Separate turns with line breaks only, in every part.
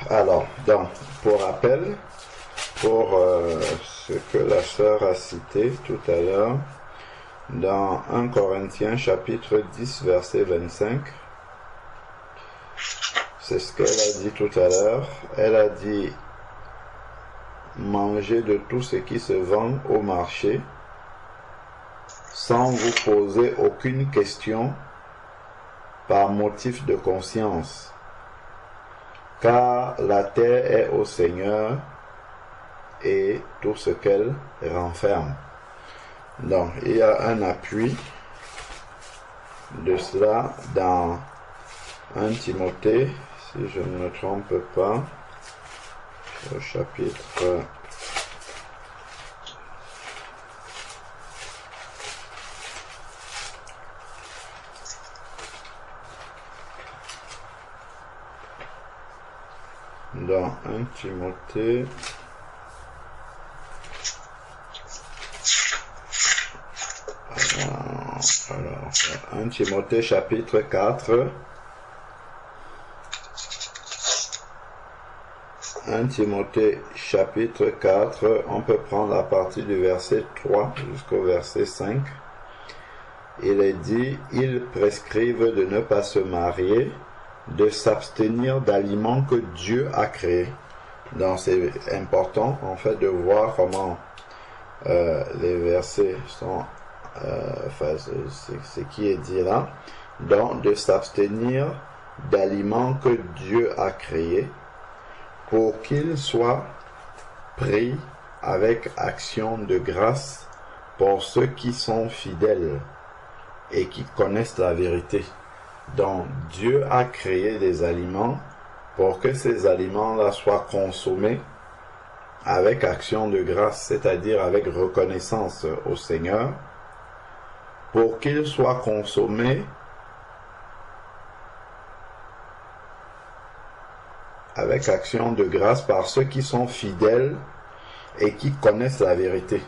Alors, donc, pour rappel, pour ce que la sœur a cité tout à l'heure, dans 1 Corinthiens chapitre 10 verset 25, c'est ce qu'elle a dit tout à l'heure. Elle a dit: mangez de tout ce qui se vend au marché, sans vous poser aucune question par motif de conscience, car la terre est au Seigneur et tout ce qu'elle renferme. Donc, il y a un appui de cela dans 1 Timothée, si je ne me trompe pas, au chapitre dans 1 Timothée alors 1 Timothée chapitre 4, 1 Timothée chapitre 4, on peut prendre à partir du verset 3 jusqu'au verset 5. Il est dit: ils prescrivent de ne pas se marier, de s'abstenir d'aliments que Dieu a créés. Donc c'est important en fait de voir comment les versets sont, ce qui est dit là. Donc de s'abstenir d'aliments que Dieu a créés, pour qu'ils soient pris avec action de grâce pour ceux qui sont fidèles et qui connaissent la vérité. Donc Dieu a créé des aliments pour que ces aliments-là soient consommés avec action de grâce, c'est-à-dire avec reconnaissance au Seigneur, pour qu'ils soient consommés avec action de grâce par ceux qui sont fidèles et qui connaissent la vérité.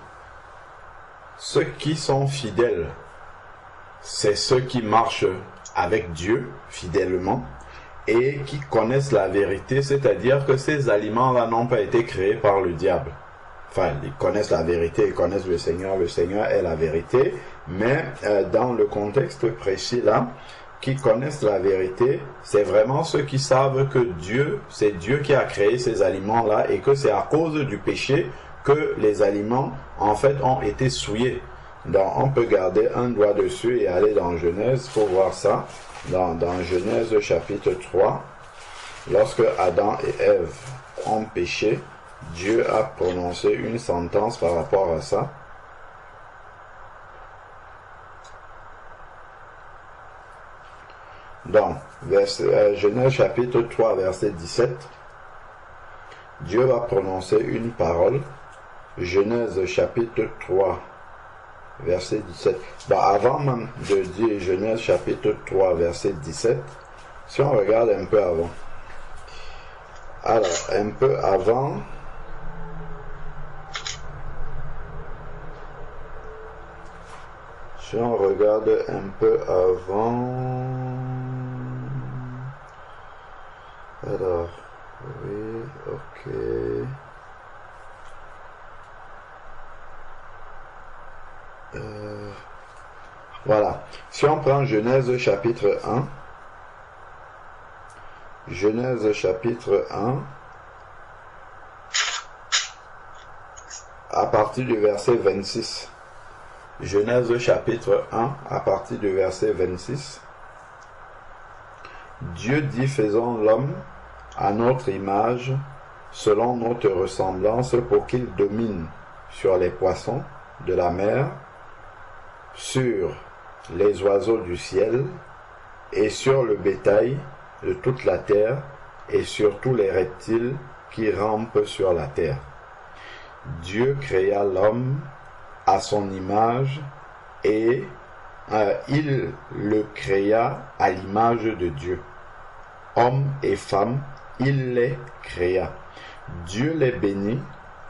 Ceux qui sont fidèles, c'est ceux qui marchent avec Dieu fidèlement et qui connaissent la vérité, c'est-à-dire que ces aliments-là n'ont pas été créés par le diable. Enfin, ils connaissent la vérité, ils connaissent le Seigneur est la vérité, mais dans le contexte précis là, qui connaissent la vérité, c'est vraiment ceux qui savent que Dieu, c'est Dieu qui a créé ces aliments-là et que c'est à cause du péché que les aliments, en fait, ont été souillés. Donc, on peut garder un doigt dessus et aller dans Genèse pour voir ça. Dans Genèse chapitre 3, lorsque Adam et Ève ont péché, Dieu a prononcé une sentence par rapport à ça. Donc, Genèse chapitre 3, verset 17, Dieu va prononcer une parole. Genèse chapitre 3, verset 17. Bon, avant même de dire Genèse chapitre 3, verset 17, si on regarde un peu avant. Alors, un peu avant, si on regarde un peu avant, alors, oui, ok. Voilà. Si on prend Genèse chapitre 1, Genèse chapitre 1, à partir du verset 26. Genèse chapitre 1, à partir du verset 26. Dieu dit: faisons l'homme à notre image, selon notre ressemblance, pour qu'il domine sur les poissons de la mer, sur les oiseaux du ciel, et sur le bétail de toute la terre, et sur tous les reptiles qui rampent sur la terre. Dieu créa l'homme à son image, et il le créa à l'image de Dieu. Hommes et femmes, il les créa. Dieu les bénit,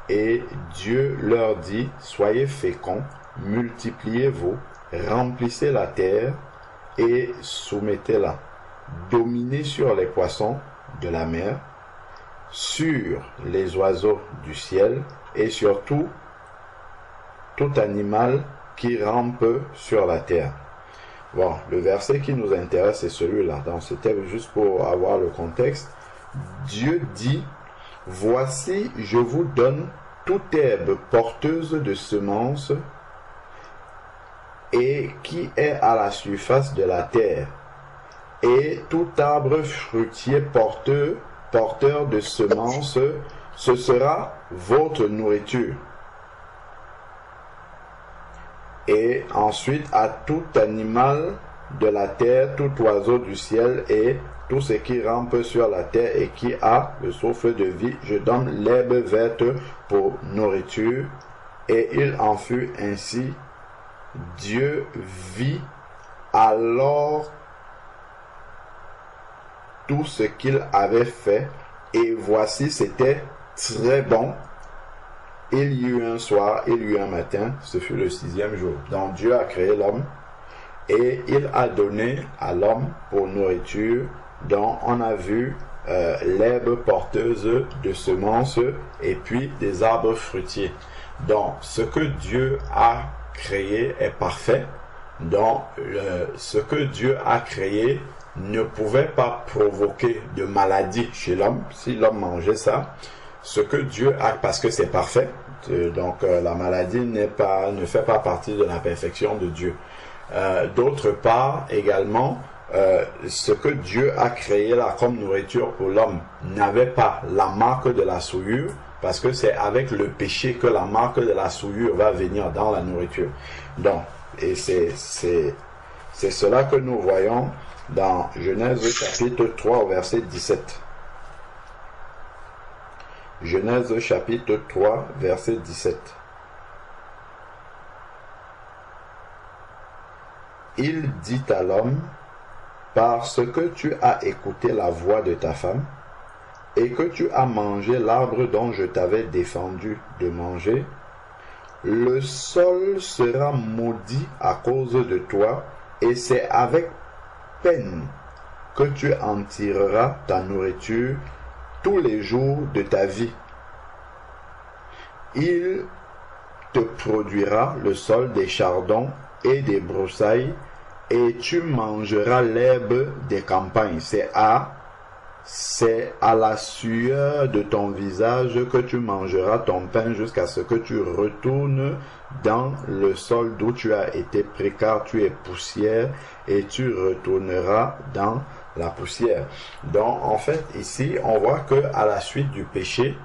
et Dieu leur dit: soyez féconds, multipliez-vous, remplissez la terre et soumettez-la. Dominez sur les poissons de la mer, sur les oiseaux du ciel et surtout tout animal qui rampe sur la terre. Bon, le verset qui nous intéresse est celui-là. Donc c'était juste pour avoir le contexte. Dieu dit, voici, je vous donne toute herbe porteuse de semences et qui est à la surface de la terre, et tout arbre fruitier porteur de semences, ce sera votre nourriture. Et ensuite à tout animal de la terre, tout oiseau du ciel et tout ce qui rampe sur la terre et qui a le souffle de vie, je donne l'herbe verte pour nourriture. Et il en fut ainsi. Dieu vit alors tout ce qu'il avait fait, et voici, c'était très bon. Il y eut un soir, il y eut un matin, ce fut le 6e jour. Donc Dieu a créé l'homme, et il a donné à l'homme pour nourriture. Donc on a vu l'herbe porteuse de semences et puis des arbres fruitiers. Donc ce que Dieu a créé est parfait. Donc ce que Dieu a créé ne pouvait pas provoquer de maladie chez l'homme si l'homme mangeait ça. Ce que Dieu a, parce que c'est parfait, donc la maladie ne fait pas partie de la perfection de Dieu. D'autre part également, ce que Dieu a créé là comme nourriture pour l'homme n'avait pas la marque de la souillure, parce que c'est avec le péché que la marque de la souillure va venir dans la nourriture. Donc, et c'est cela que nous voyons dans Genèse chapitre 3 verset 17. Genèse chapitre 3 verset 17. Il dit à l'homme, parce que tu as écouté la voix de ta femme, et que tu as mangé l'arbre dont je t'avais défendu de manger, le sol sera maudit à cause de toi, et c'est avec peine que tu en tireras ta nourriture tous les jours de ta vie. Il te produira le sol des chardons et des broussailles, et tu mangeras l'herbe des campagnes. C'est à la sueur de ton visage que tu mangeras ton pain jusqu'à ce que tu retournes dans le sol d'où tu as été pris, car tu es poussière, et tu retourneras dans la poussière. Donc en fait ici on voit que à la suite du péché,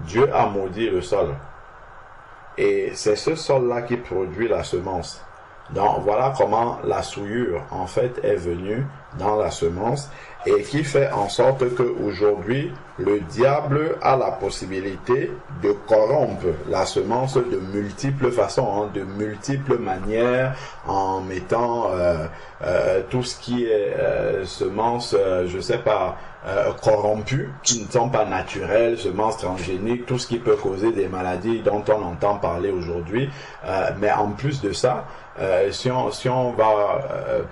Dieu a maudit le sol, et c'est ce sol là qui produit la semence. Donc voilà comment la souillure en fait est venue dans la semence, et qui fait en sorte que aujourd'hui le diable a la possibilité de corrompre la semence de multiples façons, de multiples manières, en mettant tout ce qui est semences, je sais pas, corrompues, qui ne sont pas naturelles, semences transgéniques, tout ce qui peut causer des maladies dont on entend parler aujourd'hui. Mais en plus de ça, si on va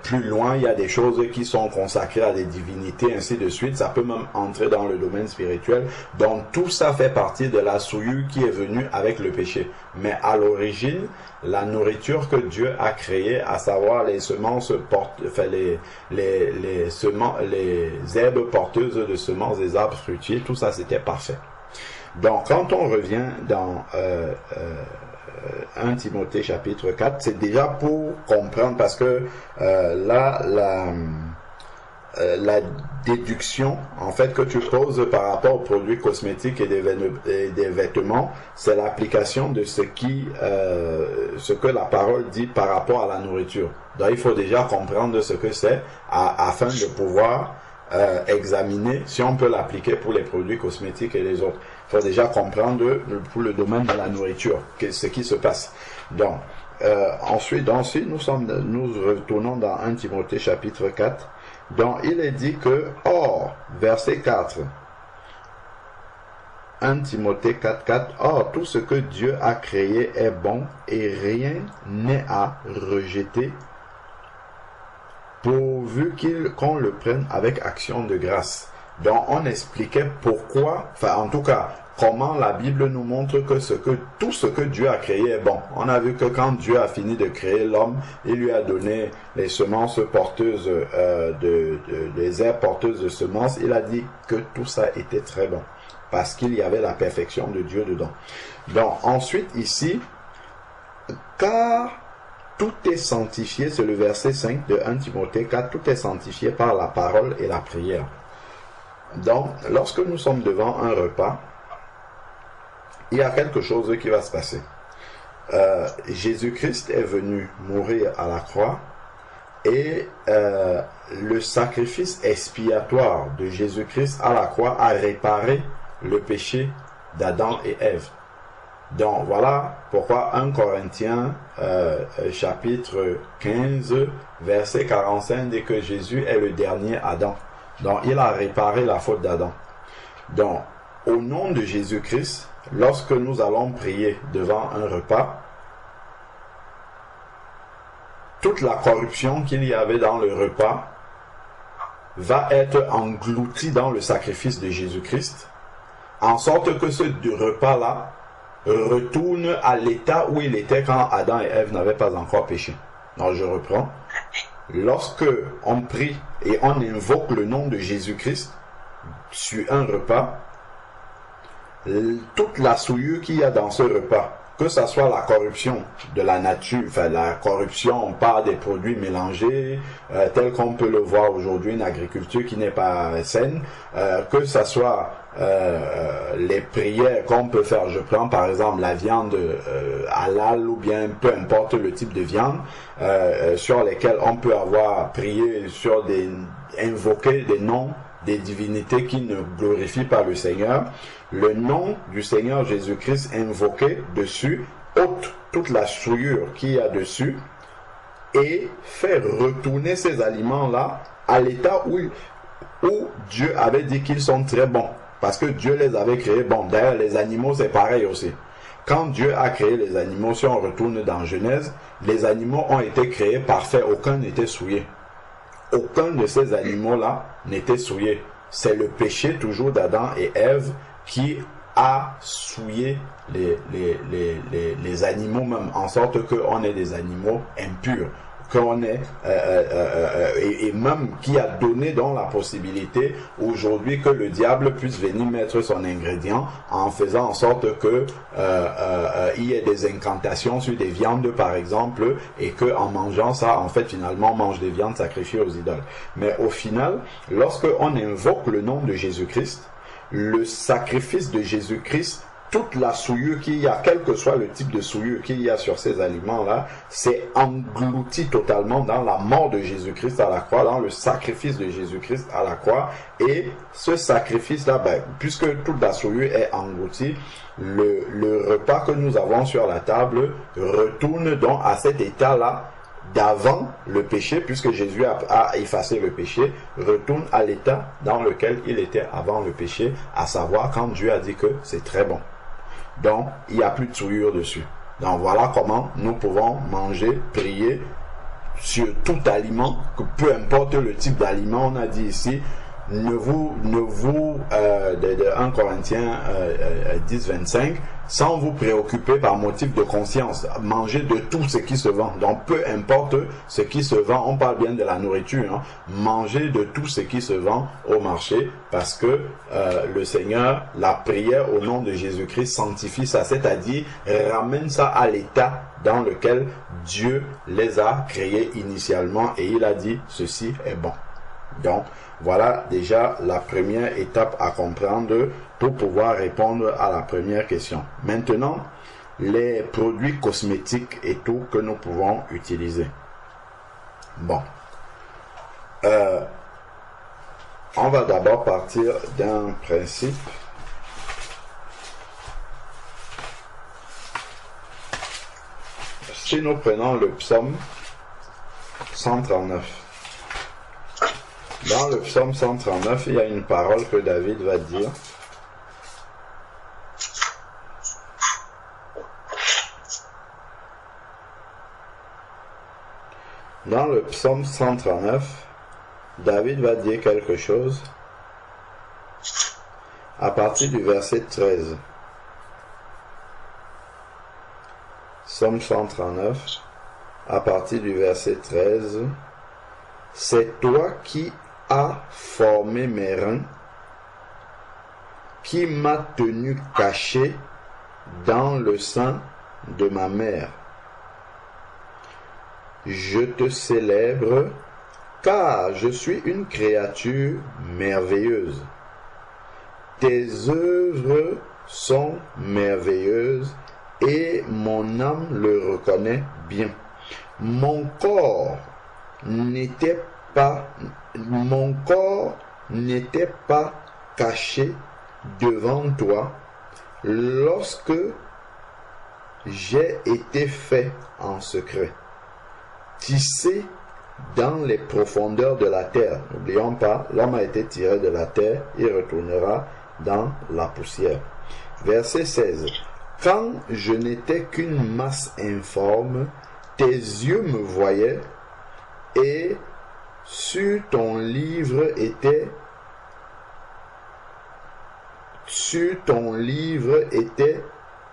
plus loin, il y a des choses qui sont consacrées à des divinités, ainsi de suite. Ça peut même entrer dans le domaine spirituel. Donc tout ça fait partie de la souillure qui est venue avec le péché. Mais à l'origine, la nourriture que Dieu a créée, à savoir les semences les herbes porteuses de semences, des arbres fruitiers, tout ça c'était parfait. Donc quand on revient dans 1 Timothée chapitre 4, c'est déjà pour comprendre, parce que la déduction en fait que tu poses par rapport aux produits cosmétiques et des vêtements, c'est l'application de ce que la parole dit par rapport à la nourriture. Donc il faut déjà comprendre ce que c'est afin de pouvoir examiner si on peut l'appliquer pour les produits cosmétiques et les autres. Il faut déjà comprendre pour le domaine de la nourriture ce qui se passe. Donc ensuite nous retournons dans 1 Timothée chapitre 4. Donc il est dit que, or, verset 4, 1 Timothée 4:4, or tout ce que Dieu a créé est bon et rien n'est à rejeter, pourvu qu'on le prenne avec action de grâce. Donc on expliquait pourquoi, enfin en tout cas, comment la Bible nous montre que tout ce que Dieu a créé est bon. On a vu que quand Dieu a fini de créer l'homme, il lui a donné les semences porteuses, les herbes porteuses de semences. Il a dit que tout ça était très bon, parce qu'il y avait la perfection de Dieu dedans. Donc ensuite ici, car tout est sanctifié, c'est le verset 5 de 1 Timothée, car tout est sanctifié par la parole et la prière. Donc, lorsque nous sommes devant un repas, il y a quelque chose qui va se passer. Jésus-Christ est venu mourir à la croix et le sacrifice expiatoire de Jésus-Christ à la croix a réparé le péché d'Adam et Ève. Donc voilà pourquoi 1 Corinthiens chapitre 15 verset 45 dit que Jésus est le dernier Adam. Donc il a réparé la faute d'Adam. Donc au nom de Jésus-Christ, lorsque nous allons prier devant un repas, toute la corruption qu'il y avait dans le repas va être engloutie dans le sacrifice de Jésus-Christ, en sorte que ce repas-là retourne à l'état où il était quand Adam et Ève n'avaient pas encore péché. Donc je reprends. Lorsque on prie et on invoque le nom de Jésus-Christ sur un repas, toute la souillure qu'il y a dans ce repas, que ce soit la corruption de la nature, enfin la corruption par des produits mélangés, tel qu'on peut le voir aujourd'hui, une agriculture qui n'est pas saine, que ce soit les prières qu'on peut faire, je prends par exemple la viande halal ou bien peu importe le type de viande, sur lesquelles on peut avoir prié sur invoquer des noms des divinités qui ne glorifient pas le Seigneur. Le nom du Seigneur Jésus-Christ invoqué dessus ôte toute la souillure qu'il y a dessus et fait retourner ces aliments-là à l'état où Dieu avait dit qu'ils sont très bons, parce que Dieu les avait créés bons. D'ailleurs, les animaux, c'est pareil aussi. Quand Dieu a créé les animaux, si on retourne dans Genèse, les animaux ont été créés parfaits, aucun n'était souillé. Aucun de ces animaux-là n'était souillé. C'est le péché toujours d'Adam et Ève qui a souillé les animaux même, en sorte qu'on est des animaux impurs, qu'on est et même qui a donné donc la possibilité aujourd'hui que le diable puisse venir mettre son ingrédient en faisant en sorte que il y ait des incantations sur des viandes par exemple, et que en mangeant ça, en fait finalement on mange des viandes sacrifiées aux idoles. Mais au final, lorsque on invoque le nom de Jésus-Christ, le sacrifice de Jésus-Christ, toute la souillure qu'il y a, quel que soit le type de souillure qu'il y a sur ces aliments-là, c'est englouti totalement dans la mort de Jésus-Christ à la croix, dans le sacrifice de Jésus-Christ à la croix. Et ce sacrifice-là, puisque toute la souillure est engloutie, le repas que nous avons sur la table retourne donc à cet état-là d'avant le péché, puisque Jésus a effacé le péché, retourne à l'état dans lequel il était avant le péché, à savoir quand Dieu a dit que c'est très bon. Donc, il n'y a plus de souillure dessus. Donc, voilà comment nous pouvons manger, prier sur tout aliment, que peu importe le type d'aliment, on a dit ici, de 1 Corinthiens 10, 25, sans vous préoccuper par motif de conscience, mangez de tout ce qui se vend. Donc peu importe ce qui se vend, on parle bien de la nourriture, hein. Mangez de tout ce qui se vend au marché, parce que le Seigneur, la prière au nom de Jésus-Christ sanctifie ça, c'est-à-dire ramène ça à l'état dans lequel Dieu les a créés initialement, et il a dit ceci est bon. Donc voilà déjà la première étape à comprendre pour pouvoir répondre à la première question. Maintenant, les produits cosmétiques et tout que nous pouvons utiliser. Bon. On va d'abord partir d'un principe. Si nous prenons le psaume 139. Dans le psaume 139, il y a une parole que David va dire. Dans le psaume 139, David va dire quelque chose. à partir du verset 13. Psaume 139, à partir du verset 13. C'est toi qui as formé mes reins, qui m'as tenu caché dans le sein de ma mère. Je te célèbre, car je suis une créature merveilleuse. Tes œuvres sont merveilleuses et mon âme le reconnaît bien. Mon corps n'était pas caché devant toi lorsque j'ai été fait en secret, tissé dans les profondeurs de la terre. N'oublions pas, l'homme a été tiré de la terre, il retournera dans la poussière. Verset 16. Quand je n'étais qu'une masse informe, tes yeux me voyaient, et sur ton livre étaient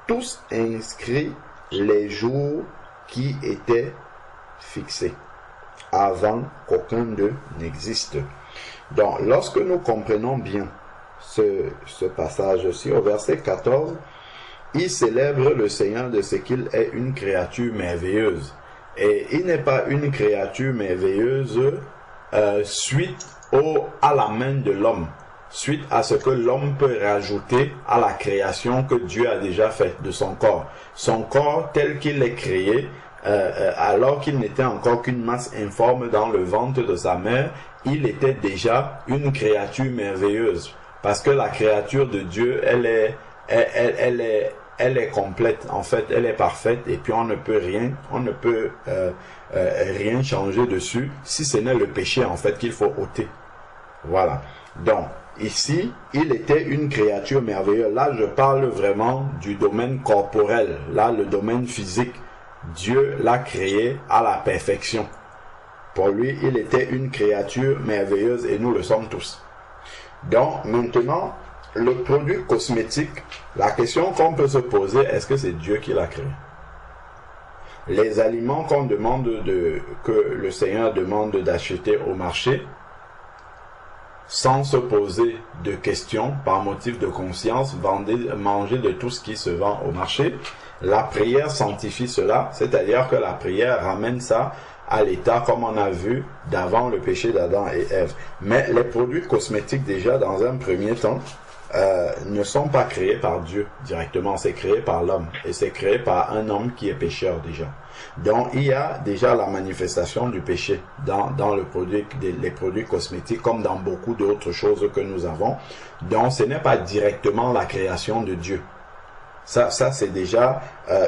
tous inscrits les jours qui étaient fixés, avant qu'aucun d'eux n'existe. Donc, lorsque nous comprenons bien ce passage-ci, au verset 14, il célèbre le Seigneur de ce qu'il est une créature merveilleuse. Et il n'est pas une créature merveilleuse suite à la main de l'homme, suite à ce que l'homme peut rajouter à la création que Dieu a déjà faite de son corps. Son corps tel qu'il est créé, alors qu'il n'était encore qu'une masse informe dans le ventre de sa mère, il était déjà une créature merveilleuse. Parce que la créature de Dieu, elle est complète, en fait, elle est parfaite, et puis on ne peut rien changer dessus, si ce n'est le péché, en fait, qu'il faut ôter. Voilà. Donc, ici, il était une créature merveilleuse. Là, je parle vraiment du domaine corporel, là, le domaine physique. Dieu l'a créé à la perfection. Pour lui, il était une créature merveilleuse, et nous le sommes tous. Donc, maintenant, le produit cosmétique, la question qu'on peut se poser, est-ce que c'est Dieu qui l'a créé? Les aliments qu'on demande que le Seigneur demande d'acheter au marché, sans se poser de questions, par motif de conscience, manger de tout ce qui se vend au marché, la prière sanctifie cela, c'est-à-dire que la prière ramène ça à l'état comme on a vu d'avant le péché d'Adam et Ève. Mais les produits cosmétiques déjà dans un premier temps ne sont pas créés par Dieu directement, c'est créé par l'homme et c'est créé par un homme qui est pécheur déjà. Donc il y a déjà la manifestation du péché dans les produits cosmétiques comme dans beaucoup d'autres choses que nous avons. Donc ce n'est pas directement la création de Dieu. Ça c'est déjà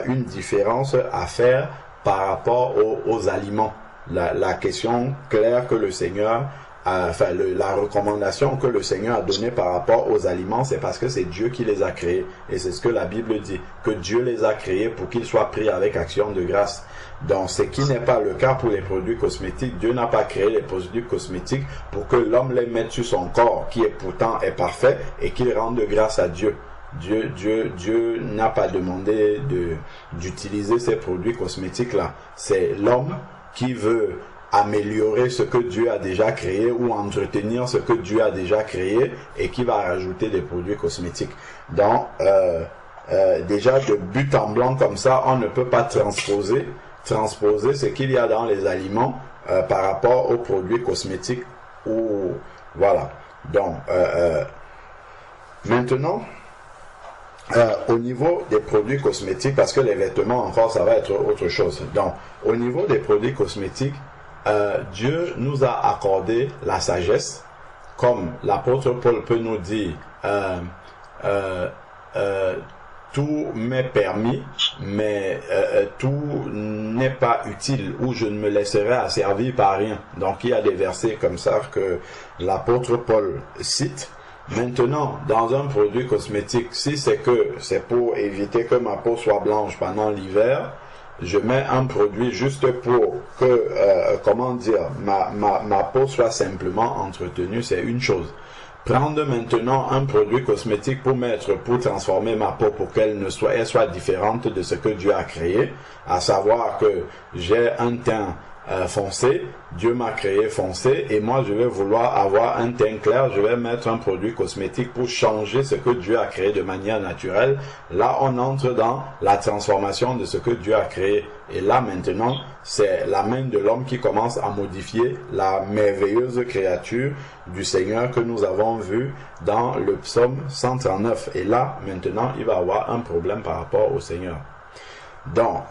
une différence à faire par rapport aux aliments. La question claire que le Seigneur la recommandation que le Seigneur a donnée par rapport aux aliments, c'est parce que c'est Dieu qui les a créés. Et c'est ce que la Bible dit, que Dieu les a créés pour qu'ils soient pris avec action de grâce. Donc, ce qui n'est pas le cas pour les produits cosmétiques. Dieu n'a pas créé les produits cosmétiques pour que l'homme les mette sur son corps, qui pourtant est parfait, et qu'il rende grâce à Dieu. Dieu n'a pas demandé d'utiliser ces produits cosmétiques-là. C'est l'homme qui veut améliorer ce que Dieu a déjà créé ou entretenir ce que Dieu a déjà créé et qui va rajouter des produits cosmétiques. Donc, déjà de but en blanc comme ça, on ne peut pas transposer ce qu'il y a dans les aliments par rapport aux produits cosmétiques. Voilà. Donc, maintenant, au niveau des produits cosmétiques, parce que les vêtements encore, ça va être autre chose. Donc, au niveau des produits cosmétiques, Dieu nous a accordé la sagesse, comme l'apôtre Paul peut nous dire, tout m'est permis, mais tout n'est pas utile, ou je ne me laisserai asservir par rien. Donc il y a des versets comme ça que l'apôtre Paul cite. Maintenant, dans un produit cosmétique, si c'est pour éviter que ma peau soit blanche pendant l'hiver, je mets un produit juste pour que, ma peau soit simplement entretenue, c'est une chose. prendre maintenant un produit cosmétique pour transformer ma peau, pour qu'elle soit différente de ce que Dieu a créé, à savoir que j'ai un teint foncé, Dieu m'a créé foncé, et moi je vais vouloir avoir un teint clair, je vais mettre un produit cosmétique pour changer ce que Dieu a créé de manière naturelle. Là on entre dans la transformation de ce que Dieu a créé, et là maintenant c'est la main de l'homme qui commence à modifier la merveilleuse créature du Seigneur que nous avons vue dans le psaume 139, et là maintenant il va avoir un problème par rapport au Seigneur. Donc,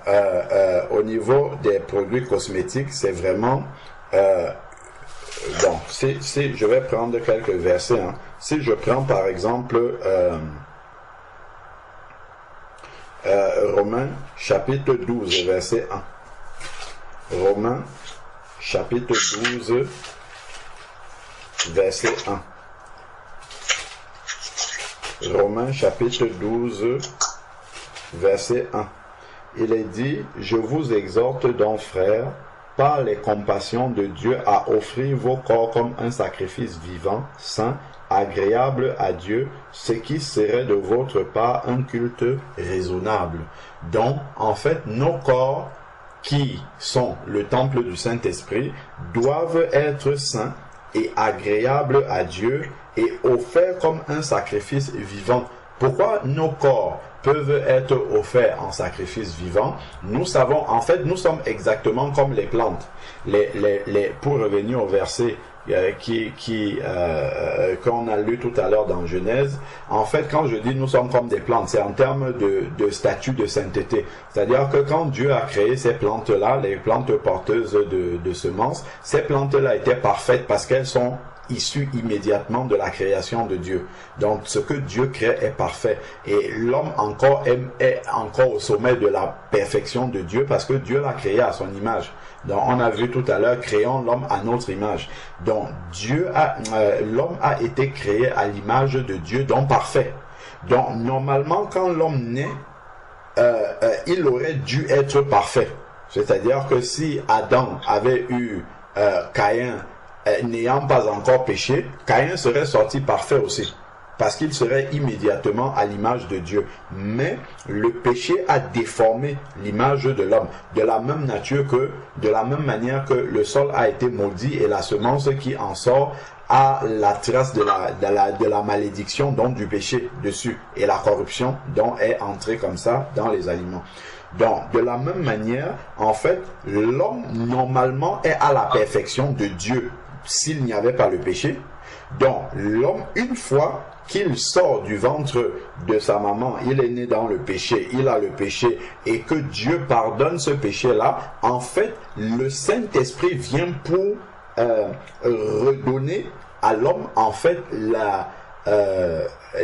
au niveau des produits cosmétiques, c'est vraiment... donc, je vais prendre quelques versets. Hein. Si je prends par exemple Romains chapitre 12, verset 1. Romains chapitre 12, verset 1. Romains chapitre 12, verset 1. Il est dit, je vous exhorte donc, frères, par les compassions de Dieu, à offrir vos corps comme un sacrifice vivant, saint, agréable à Dieu, ce qui serait de votre part un culte raisonnable. Donc, en fait, nos corps, qui sont le temple du Saint-Esprit, doivent être saints et agréables à Dieu et offerts comme un sacrifice vivant. Pourquoi nos corps peuvent être offerts en sacrifice vivant? Nous savons, en fait, nous sommes exactement comme les plantes. Pour revenir au verset qu'on a lu tout à l'heure dans Genèse, en fait, quand je dis nous sommes comme des plantes, c'est en termes de statut de sainteté. C'est-à-dire que quand Dieu a créé ces plantes-là, les plantes porteuses de semences, ces plantes-là étaient parfaites parce qu'elles sont issu immédiatement de la création de Dieu. Donc, ce que Dieu crée est parfait. Et l'homme est encore au sommet de la perfection de Dieu parce que Dieu l'a créé à son image. Donc, on a vu tout à l'heure, créons l'homme à notre image. Donc, l'homme a été créé à l'image de Dieu, donc parfait. Donc, normalement, quand l'homme naît, il aurait dû être parfait. C'est-à-dire que si Adam avait eu Caïn, n'ayant pas encore péché, Caïn serait sorti parfait aussi, parce qu'il serait immédiatement à l'image de Dieu. Mais le péché a déformé l'image de l'homme, de la même manière que le sol a été maudit et la semence qui en sort a la trace de la malédiction, donc du péché dessus, et la corruption dont est entrée comme ça dans les aliments. Donc, de la même manière, en fait, l'homme normalement est à la perfection de Dieu s'il n'y avait pas le péché. Donc, l'homme, une fois qu'il sort du ventre de sa maman, il est né dans le péché, il a le péché, et que Dieu pardonne ce péché-là, en fait, le Saint-Esprit vient pour redonner à l'homme, en fait,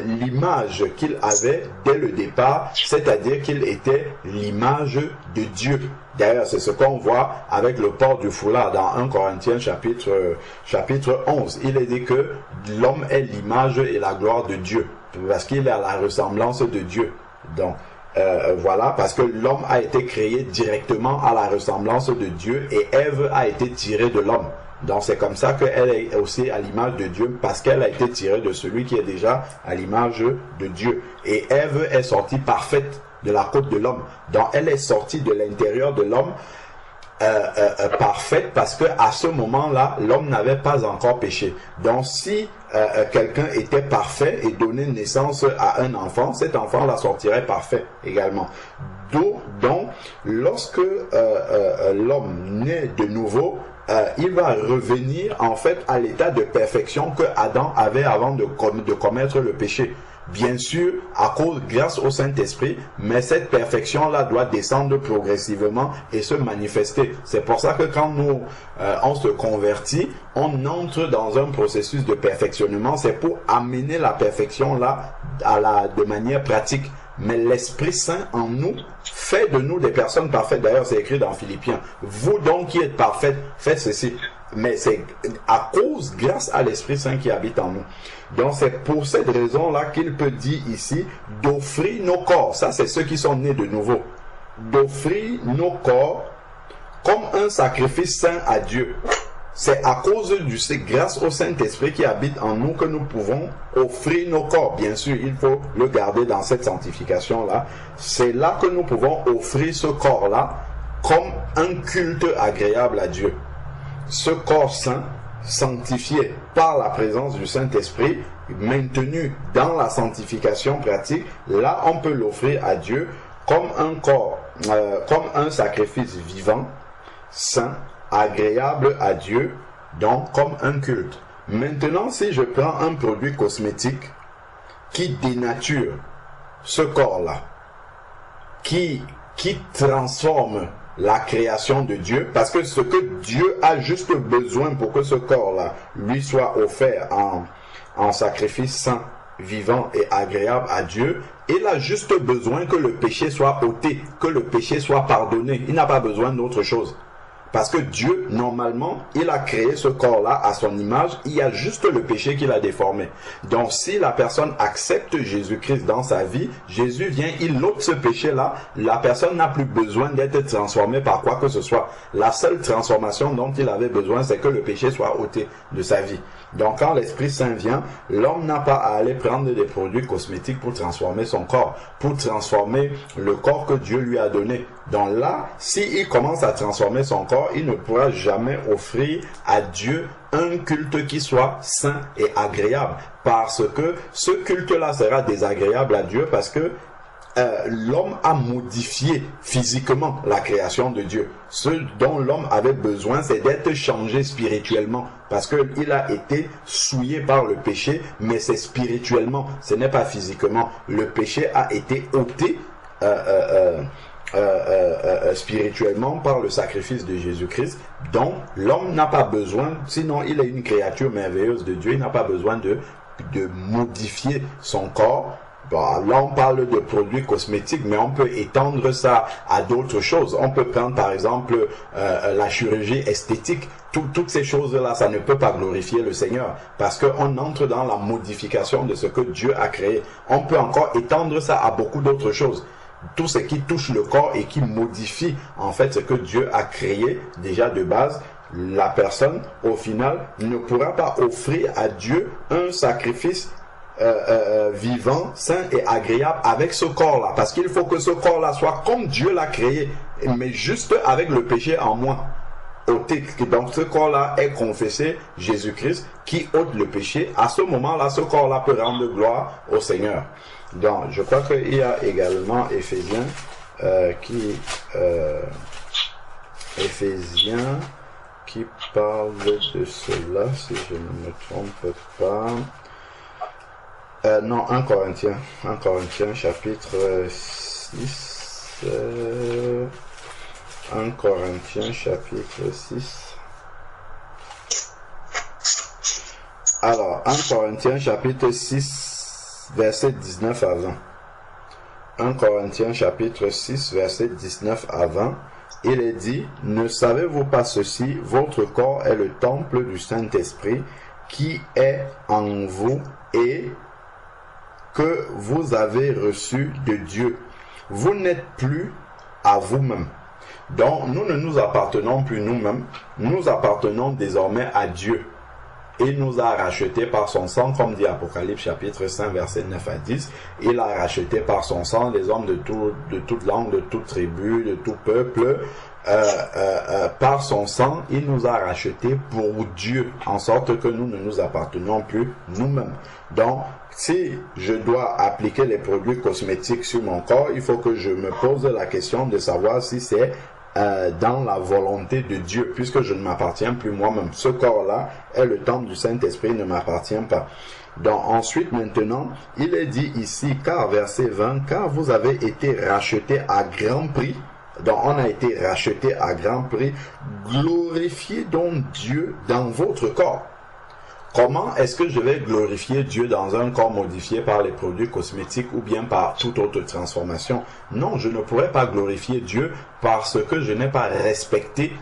l'image qu'il avait dès le départ, c'est-à-dire qu'il était l'image de Dieu. D'ailleurs, c'est ce qu'on voit avec le port du foulard dans 1 Corinthiens chapitre 11. Il est dit que l'homme est l'image et la gloire de Dieu, parce qu'il est à la ressemblance de Dieu. Donc, voilà, parce que l'homme a été créé directement à la ressemblance de Dieu et Ève a été tirée de l'homme. Donc c'est comme ça qu'elle est aussi à l'image de Dieu, parce qu'elle a été tirée de celui qui est déjà à l'image de Dieu. Et Ève est sortie parfaite de la côte de l'homme. Donc elle est sortie de l'intérieur de l'homme parfaite, parce que à ce moment-là, l'homme n'avait pas encore péché. Donc si quelqu'un était parfait et donnait naissance à un enfant, cet enfant la sortirait parfait également. Donc lorsque l'homme naît de nouveau, il va revenir en fait à l'état de perfection que Adam avait avant de commettre le péché. Bien sûr, grâce au Saint-Esprit, mais cette perfection-là doit descendre progressivement et se manifester. C'est pour ça que quand on se convertit, on entre dans un processus de perfectionnement. C'est pour amener la perfection-là de manière pratique. Mais l'Esprit Saint en nous fait de nous des personnes parfaites. D'ailleurs, c'est écrit dans Philippiens. Vous donc qui êtes parfaits, faites ceci. Mais c'est grâce à l'Esprit Saint qui habite en nous. Donc c'est pour cette raison-là qu'il peut dire ici d'offrir nos corps. Ça, c'est ceux qui sont nés de nouveau. D'offrir nos corps comme un sacrifice saint à Dieu. c'est à cause c'est grâce au Saint-Esprit qui habite en nous que nous pouvons offrir nos corps. Bien sûr, il faut le garder dans cette sanctification-là. C'est là que nous pouvons offrir ce corps-là comme un culte agréable à Dieu. Ce corps saint, sanctifié par la présence du Saint-Esprit, maintenu dans la sanctification pratique, là on peut l'offrir à Dieu comme un corps, comme un sacrifice vivant, saint, agréable à Dieu, donc comme un culte. Maintenant, si je prends un produit cosmétique qui dénature ce corps-là, qui transforme la création de Dieu, parce que ce que Dieu a juste besoin pour que ce corps-là lui soit offert en sacrifice saint, vivant et agréable à Dieu, il a juste besoin que le péché soit ôté, que le péché soit pardonné. Il n'a pas besoin d'autre chose. Parce que Dieu, normalement, il a créé ce corps-là à son image, il y a juste le péché qu'il a déformé. Donc, si la personne accepte Jésus-Christ dans sa vie, Jésus vient, il ôte ce péché-là, la personne n'a plus besoin d'être transformée par quoi que ce soit. La seule transformation dont il avait besoin, c'est que le péché soit ôté de sa vie. Donc, quand l'Esprit Saint vient, l'homme n'a pas à aller prendre des produits cosmétiques pour transformer son corps, pour transformer le corps que Dieu lui a donné. Donc là, s'il commence à transformer son corps, il ne pourra jamais offrir à Dieu un culte qui soit saint et agréable. Parce que ce culte-là sera désagréable à Dieu parce que l'homme a modifié physiquement la création de Dieu. Ce dont l'homme avait besoin, c'est d'être changé spirituellement. Parce qu'il a été souillé par le péché, mais c'est spirituellement, ce n'est pas physiquement. Le péché a été ôté spirituellement par le sacrifice de Jésus-Christ. Donc l'homme n'a pas besoin, sinon il est une créature merveilleuse de Dieu, il n'a pas besoin de modifier son corps. Bon, là on parle de produits cosmétiques, mais on peut étendre ça à d'autres choses. On peut prendre par exemple la chirurgie esthétique. Toutes ces choses-là, ça ne peut pas glorifier le Seigneur, parce qu'on entre dans la modification de ce que Dieu a créé. On peut encore étendre ça à beaucoup d'autres choses. Tout ce qui touche le corps et qui modifie en fait ce que Dieu a créé déjà de base, la personne au final ne pourra pas offrir à Dieu un sacrifice vivant, saint et agréable avec ce corps-là, parce qu'il faut que ce corps-là soit comme Dieu l'a créé, mais juste avec le péché en moins. Donc ce corps-là est confessé Jésus-Christ qui ôte le péché. À ce moment-là, ce corps-là peut rendre gloire au Seigneur. Donc je crois qu'il y a également Éphésiens qui parle de cela, si je ne me trompe pas. Non, 1 Corinthiens chapitre 6. 1 Corinthiens chapitre 6. Alors, 1 Corinthiens chapitre 6, verset 19 à 20. 1 Corinthiens chapitre 6, verset 19 à 20. Il est dit, ne savez-vous pas ceci, votre corps est le temple du Saint-Esprit qui est en vous et que vous avez reçu de Dieu. Vous n'êtes plus à vous-même. Donc, nous ne nous appartenons plus nous-mêmes, nous appartenons désormais à Dieu. Il nous a rachetés par son sang, comme dit Apocalypse chapitre 5, verset 9 à 10. Il a racheté par son sang les hommes de toute langue, de toute tribu, de tout peuple. Par son sang, il nous a rachetés pour Dieu, en sorte que nous ne nous appartenons plus nous-mêmes. Donc, si je dois appliquer les produits cosmétiques sur mon corps, il faut que je me pose la question de savoir si c'est dans la volonté de Dieu, puisque je ne m'appartiens plus moi-même. Ce corps-là est le temple du Saint-Esprit, ne m'appartient pas. Donc ensuite, maintenant, il est dit ici, car verset 20, car vous avez été rachetés à grand prix. Donc on a été rachetés à grand prix. Glorifiez donc Dieu dans votre corps. Comment est-ce que je vais glorifier Dieu dans un corps modifié par les produits cosmétiques ou bien par toute autre transformation? Non, je ne pourrais pas glorifier Dieu parce que je n'ai pas respecté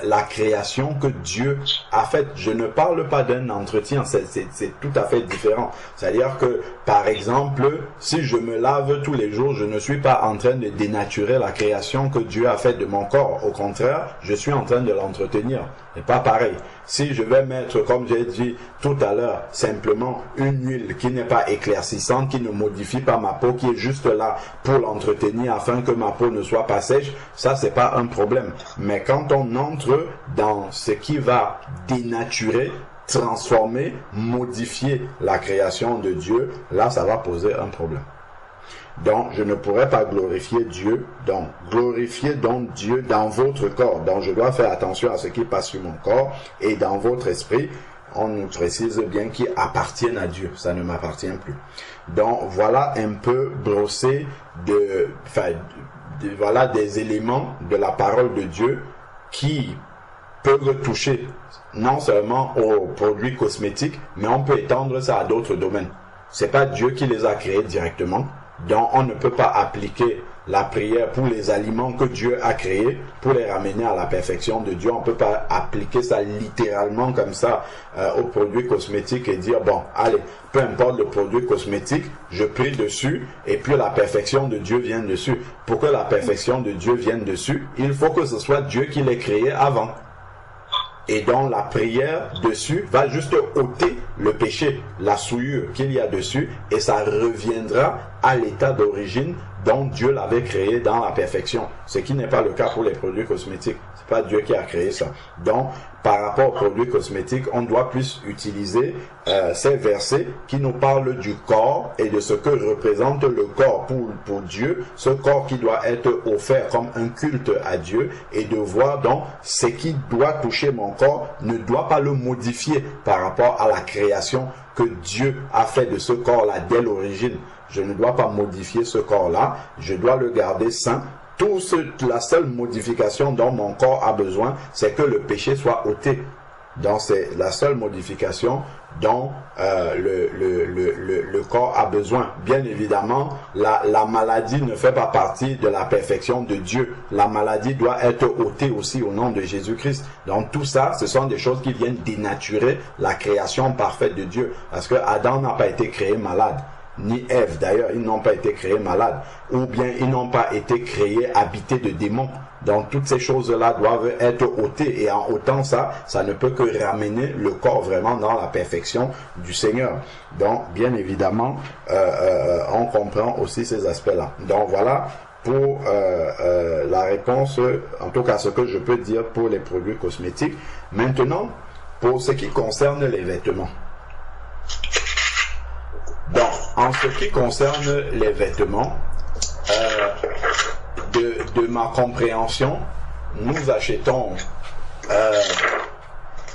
la création que Dieu a faite. Je ne parle pas d'un entretien, c'est tout à fait différent. C'est-à-dire que, par exemple, si je me lave tous les jours, je ne suis pas en train de dénaturer la création que Dieu a faite de mon corps. Au contraire, je suis en train de l'entretenir. C'est pas pareil. Si je vais mettre, comme j'ai dit tout à l'heure, simplement une huile qui n'est pas éclaircissante, qui ne modifie pas ma peau, qui est juste là pour l'entretenir afin que ma peau ne soit pas sèche, ça c'est pas un problème. Mais quand on entre dans ce qui va dénaturer, transformer, modifier la création de Dieu, là ça va poser un problème. Donc, je ne pourrais pas glorifier Dieu. Donc, glorifiez donc Dieu dans votre corps. Donc, je dois faire attention à ce qui passe sur mon corps et dans votre esprit. On nous précise bien qu'ils appartiennent à Dieu. Ça ne m'appartient plus. Donc, voilà un peu brossé voilà des éléments de la parole de Dieu qui peuvent toucher non seulement aux produits cosmétiques, mais on peut étendre ça à d'autres domaines. C'est pas Dieu qui les a créés directement. Donc on ne peut pas appliquer la prière pour les aliments que Dieu a créés, pour les ramener à la perfection de Dieu. On ne peut pas appliquer ça littéralement comme ça aux produits cosmétiques et dire, bon, allez, peu importe le produit cosmétique, je prie dessus et puis la perfection de Dieu vient dessus. Pour que la perfection de Dieu vienne dessus, il faut que ce soit Dieu qui l'ait créé avant. Et donc la prière dessus va juste ôter le péché, la souillure qu'il y a dessus, et ça reviendra à l'état d'origine dont Dieu l'avait créé dans la perfection. Ce qui n'est pas le cas pour les produits cosmétiques. C'est pas Dieu qui a créé ça. Donc, par rapport aux produits cosmétiques, on doit plus utiliser ces versets qui nous parlent du corps et de ce que représente le corps pour Dieu, ce corps qui doit être offert comme un culte à Dieu, et de voir donc ce qui doit toucher mon corps ne doit pas le modifier par rapport à la création que Dieu a fait de ce corps-là dès l'origine. Je ne dois pas modifier ce corps-là, je dois le garder saint. La seule modification dont mon corps a besoin, c'est que le péché soit ôté. Donc c'est la seule modification dont le corps a besoin. Bien évidemment, la maladie ne fait pas partie de la perfection de Dieu. La maladie doit être ôtée aussi au nom de Jésus-Christ. Donc tout ça, ce sont des choses qui viennent dénaturer la création parfaite de Dieu. Parce que Adam n'a pas été créé malade. Ni Ève d'ailleurs, ils n'ont pas été créés malades, ou bien ils n'ont pas été créés habités de démons. Donc toutes ces choses-là doivent être ôtées, et en ôtant ça, ça ne peut que ramener le corps vraiment dans la perfection du Seigneur. Donc bien évidemment, on comprend aussi ces aspects-là. Donc voilà pour la réponse, en tout cas ce que je peux dire pour les produits cosmétiques. Maintenant, pour ce qui concerne les vêtements. Donc, en ce qui concerne les vêtements, de ma compréhension, nous achetons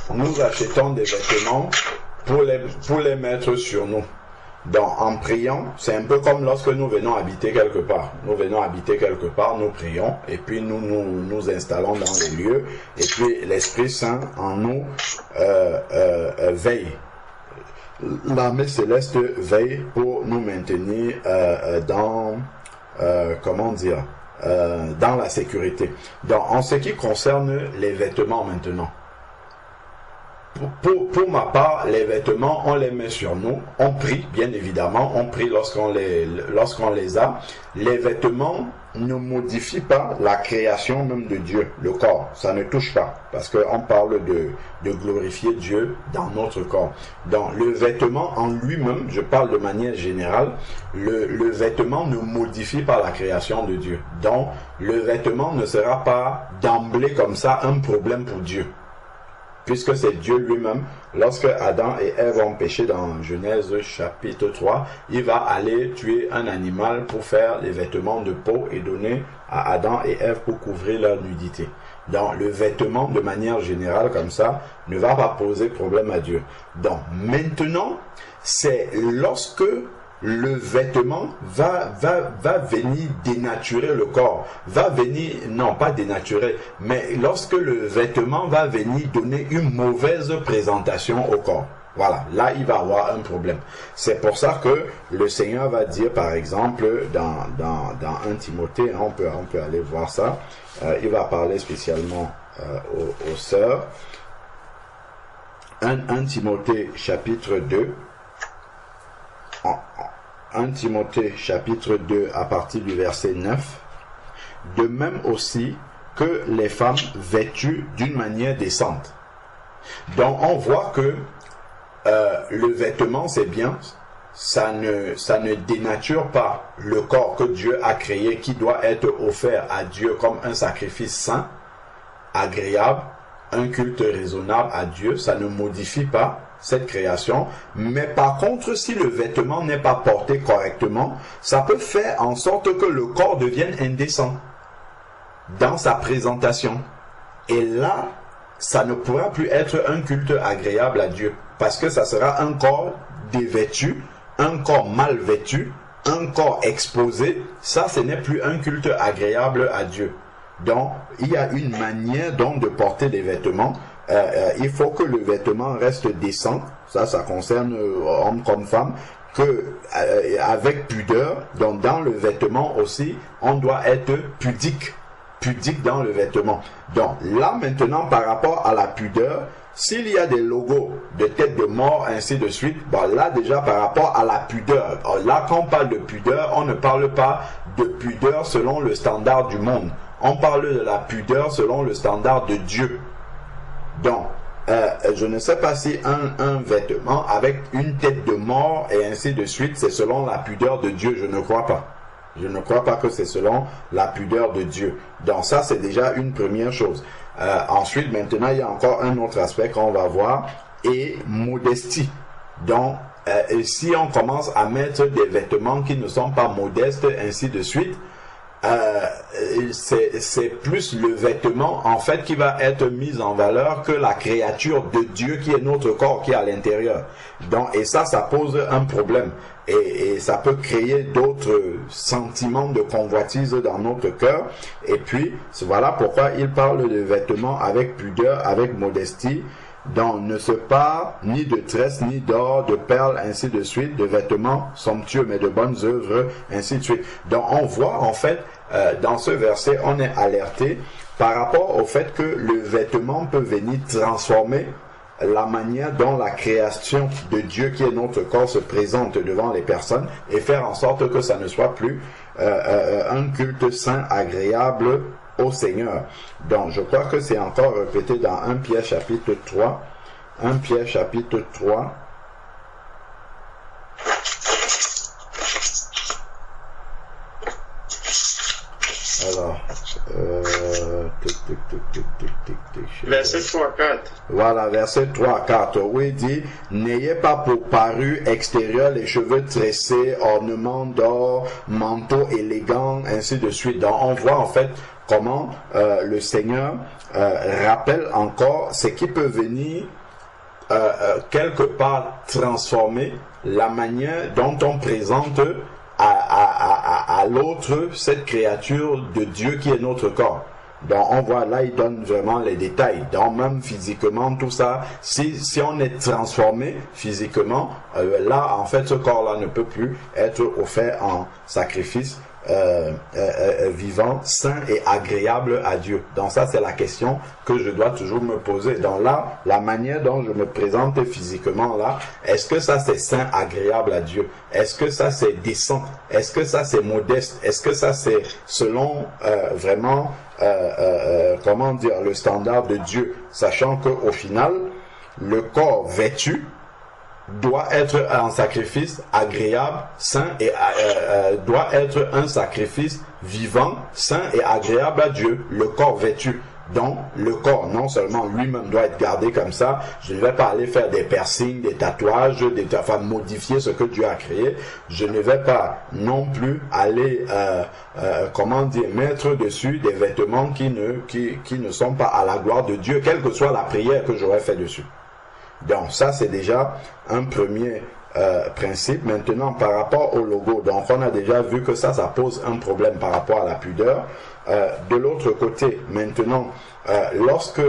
des vêtements pour les mettre sur nous. Donc, en priant, c'est un peu comme lorsque nous venons habiter quelque part. Nous venons habiter quelque part, nous prions, et puis nous installons dans les lieux, et puis l'Esprit Saint en nous veille. L'armée céleste veille pour nous maintenir dans la sécurité. Donc, en ce qui concerne les vêtements maintenant, pour ma part, les vêtements, on les met sur nous, on prie, bien évidemment, on prie lorsqu'on les a. Les vêtements ne modifient pas la création même de Dieu, le corps, ça ne touche pas, parce qu'on parle de glorifier Dieu dans notre corps. Donc, le vêtement en lui-même, je parle de manière générale, le vêtement ne modifie pas la création de Dieu. Donc, le vêtement ne sera pas d'emblée comme ça un problème pour Dieu. Puisque c'est Dieu lui-même, lorsque Adam et Ève ont péché dans Genèse chapitre 3, il va aller tuer un animal pour faire les vêtements de peau et donner à Adam et Ève pour couvrir leur nudité. Donc le vêtement, de manière générale comme ça, ne va pas poser problème à Dieu. Donc maintenant, c'est lorsque le vêtement va venir dénaturer le corps, non pas dénaturer, mais lorsque le vêtement va venir donner une mauvaise présentation au corps. Voilà, là il va avoir un problème. C'est pour ça que le Seigneur va dire, par exemple, dans 1 Timothée, on peut aller voir ça, il va parler spécialement aux sœurs. 1 Timothée chapitre 2, 1 Timothée chapitre 2 à partir du verset 9. De même aussi que les femmes vêtues d'une manière décente. Donc on voit que le vêtement c'est bien, ça ne dénature pas le corps que Dieu a créé, qui doit être offert à Dieu comme un sacrifice saint, agréable, un culte raisonnable à Dieu. Ça ne modifie pas cette création, mais par contre, si le vêtement n'est pas porté correctement, ça peut faire en sorte que le corps devienne indécent dans sa présentation. Et là, ça ne pourra plus être un culte agréable à Dieu, parce que ça sera un corps dévêtu, un corps mal vêtu, un corps exposé. Ça, ce n'est plus un culte agréable à Dieu. Donc, il y a une manière donc de porter des vêtements. Il faut que le vêtement reste décent. Ça concerne homme comme femme. Avec pudeur. Donc, dans le vêtement aussi, on doit être pudique dans le vêtement. Donc, là maintenant, par rapport à la pudeur, s'il y a des logos de tête de mort, ainsi de suite, bon, là déjà par rapport à la pudeur, là quand on parle de pudeur, on ne parle pas de pudeur selon le standard du monde. On parle de la pudeur selon le standard de Dieu. Donc, je ne sais pas si un vêtement avec une tête de mort et ainsi de suite, c'est selon la pudeur de Dieu. Je ne crois pas. Je ne crois pas que c'est selon la pudeur de Dieu. Donc ça, c'est déjà une première chose. Ensuite, maintenant, il y a encore un autre aspect qu'on va voir, et modestie. Donc, si on commence à mettre des vêtements qui ne sont pas modestes, ainsi de suite, c'est plus le vêtement en fait qui va être mis en valeur que la créature de Dieu qui est notre corps, qui est à l'intérieur. Donc, et ça pose un problème, et ça peut créer d'autres sentiments de convoitise dans notre cœur. Et puis voilà pourquoi il parle de vêtements avec pudeur, avec modestie. Donc, ne se parle ni de tresses, ni d'or, de perles, ainsi de suite, de vêtements somptueux, mais de bonnes œuvres, ainsi de suite. Donc, on voit en fait, dans ce verset, on est alerté par rapport au fait que le vêtement peut venir transformer la manière dont la création de Dieu, qui est notre corps, se présente devant les personnes, et faire en sorte que ça ne soit plus un culte saint, agréable au Seigneur. Donc, je crois que c'est encore répété dans 1 Pierre chapitre 3. 1 Pierre chapitre 3. Alors,
verset 3-4.
Voilà, verset 3-4. Où il dit, n'ayez pas pour parure extérieure les cheveux tressés, ornements d'or, manteau élégant, ainsi de suite. Donc, on voit en fait comment le Seigneur rappelle encore ce qui peut venir quelque part transformer la manière dont on présente à l'autre cette créature de Dieu qui est notre corps. Donc on voit là, il donne vraiment les détails. Donc même physiquement, tout ça, si on est transformé physiquement, là en fait ce corps-là ne peut plus être offert en sacrifice vivant, saint et agréable à Dieu. Donc ça, c'est la question que je dois toujours me poser. Donc là, la manière dont je me présente physiquement là, est-ce que ça c'est saint, agréable à Dieu? Est-ce que ça c'est décent? Est-ce que ça c'est modeste? Est-ce que ça c'est selon vraiment comment dire, le standard de Dieu, sachant que au final, le corps vêtu doit être un sacrifice agréable, saint et doit être un sacrifice vivant, saint et agréable à Dieu, le corps vêtu. Donc, le corps, non seulement lui-même doit être gardé comme ça, je ne vais pas aller faire des piercings, des tatouages, enfin modifier ce que Dieu a créé. Je ne vais pas non plus aller, comment dire, mettre dessus des vêtements qui ne sont pas à la gloire de Dieu, quelle que soit la prière que j'aurais fait dessus. Donc ça c'est déjà un premier principe. Maintenant par rapport au logo, donc on a déjà vu que ça pose un problème par rapport à la pudeur. De l'autre côté, maintenant, lorsque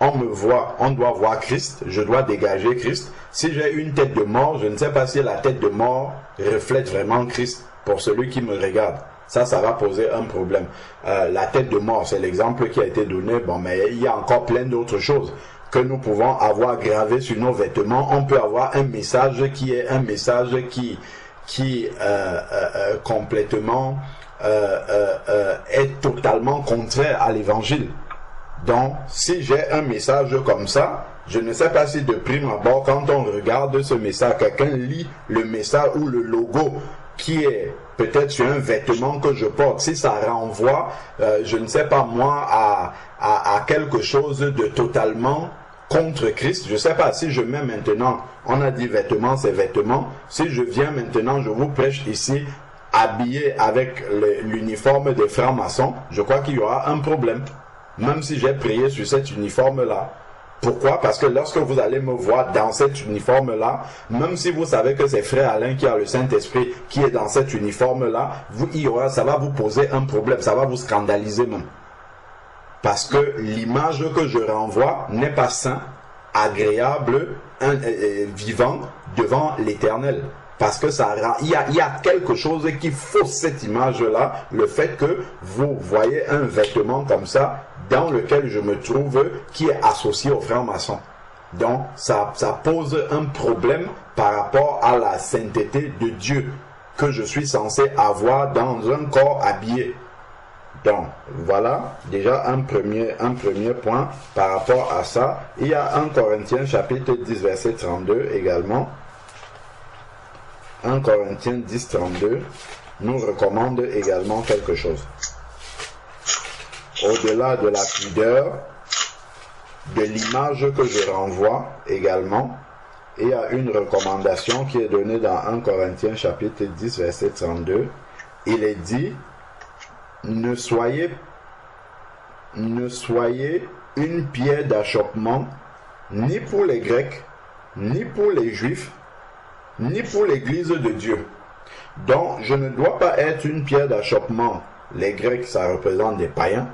on me voit, on doit voir Christ, je dois dégager Christ. Si j'ai une tête de mort, je ne sais pas si la tête de mort reflète vraiment Christ pour celui qui me regarde. Ça va poser un problème. La tête de mort, c'est l'exemple qui a été donné. Bon, mais il y a encore plein d'autres choses que nous pouvons avoir gravé sur nos vêtements. On peut avoir un message qui est un message qui complètement est totalement contraire à l'évangile. Donc, si j'ai un message comme ça, Je ne sais pas si de prime abord, quand on regarde ce message, quelqu'un lit le message ou le logo qui est peut-être sur un vêtement que je porte, si ça renvoie, je ne sais pas moi, à quelque chose de totalement contre Christ. Je ne sais pas si je mets maintenant, on a dit vêtements, c'est vêtements. Si je viens maintenant, je vous prêche ici, habillé avec l'uniforme des francs-maçons, je crois qu'il y aura un problème. Même si j'ai prié sur cet uniforme-là. Pourquoi? Parce que lorsque vous allez me voir dans cet uniforme-là, même si vous savez que c'est Frère Alain qui a le Saint-Esprit qui est dans cet uniforme-là, ça va vous poser un problème, ça va vous scandaliser même. Parce que l'image que je renvoie n'est pas sain, agréable, vivant devant l'Éternel. Parce que il y a quelque chose qui fausse cette image-là, le fait que vous voyez un vêtement comme ça, dans lequel je me trouve, qui est associé aux frères maçons. Donc, ça pose un problème par rapport à la sainteté de Dieu que je suis censé avoir dans un corps habillé. Donc, voilà déjà un premier point par rapport à ça. Il y a 1 Corinthiens chapitre 10 verset 32 également. 1 Corinthiens 10 32 nous recommande également quelque chose. Au-delà de la pudeur, de l'image que je renvoie également, il y a une recommandation qui est donnée dans 1 Corinthiens chapitre 10 verset 32. Il est dit: ne soyez une pierre d'achoppement ni pour les Grecs, ni pour les Juifs, ni pour l'Église de Dieu. Donc, je ne dois pas être une pierre d'achoppement. Les Grecs, ça représente des païens.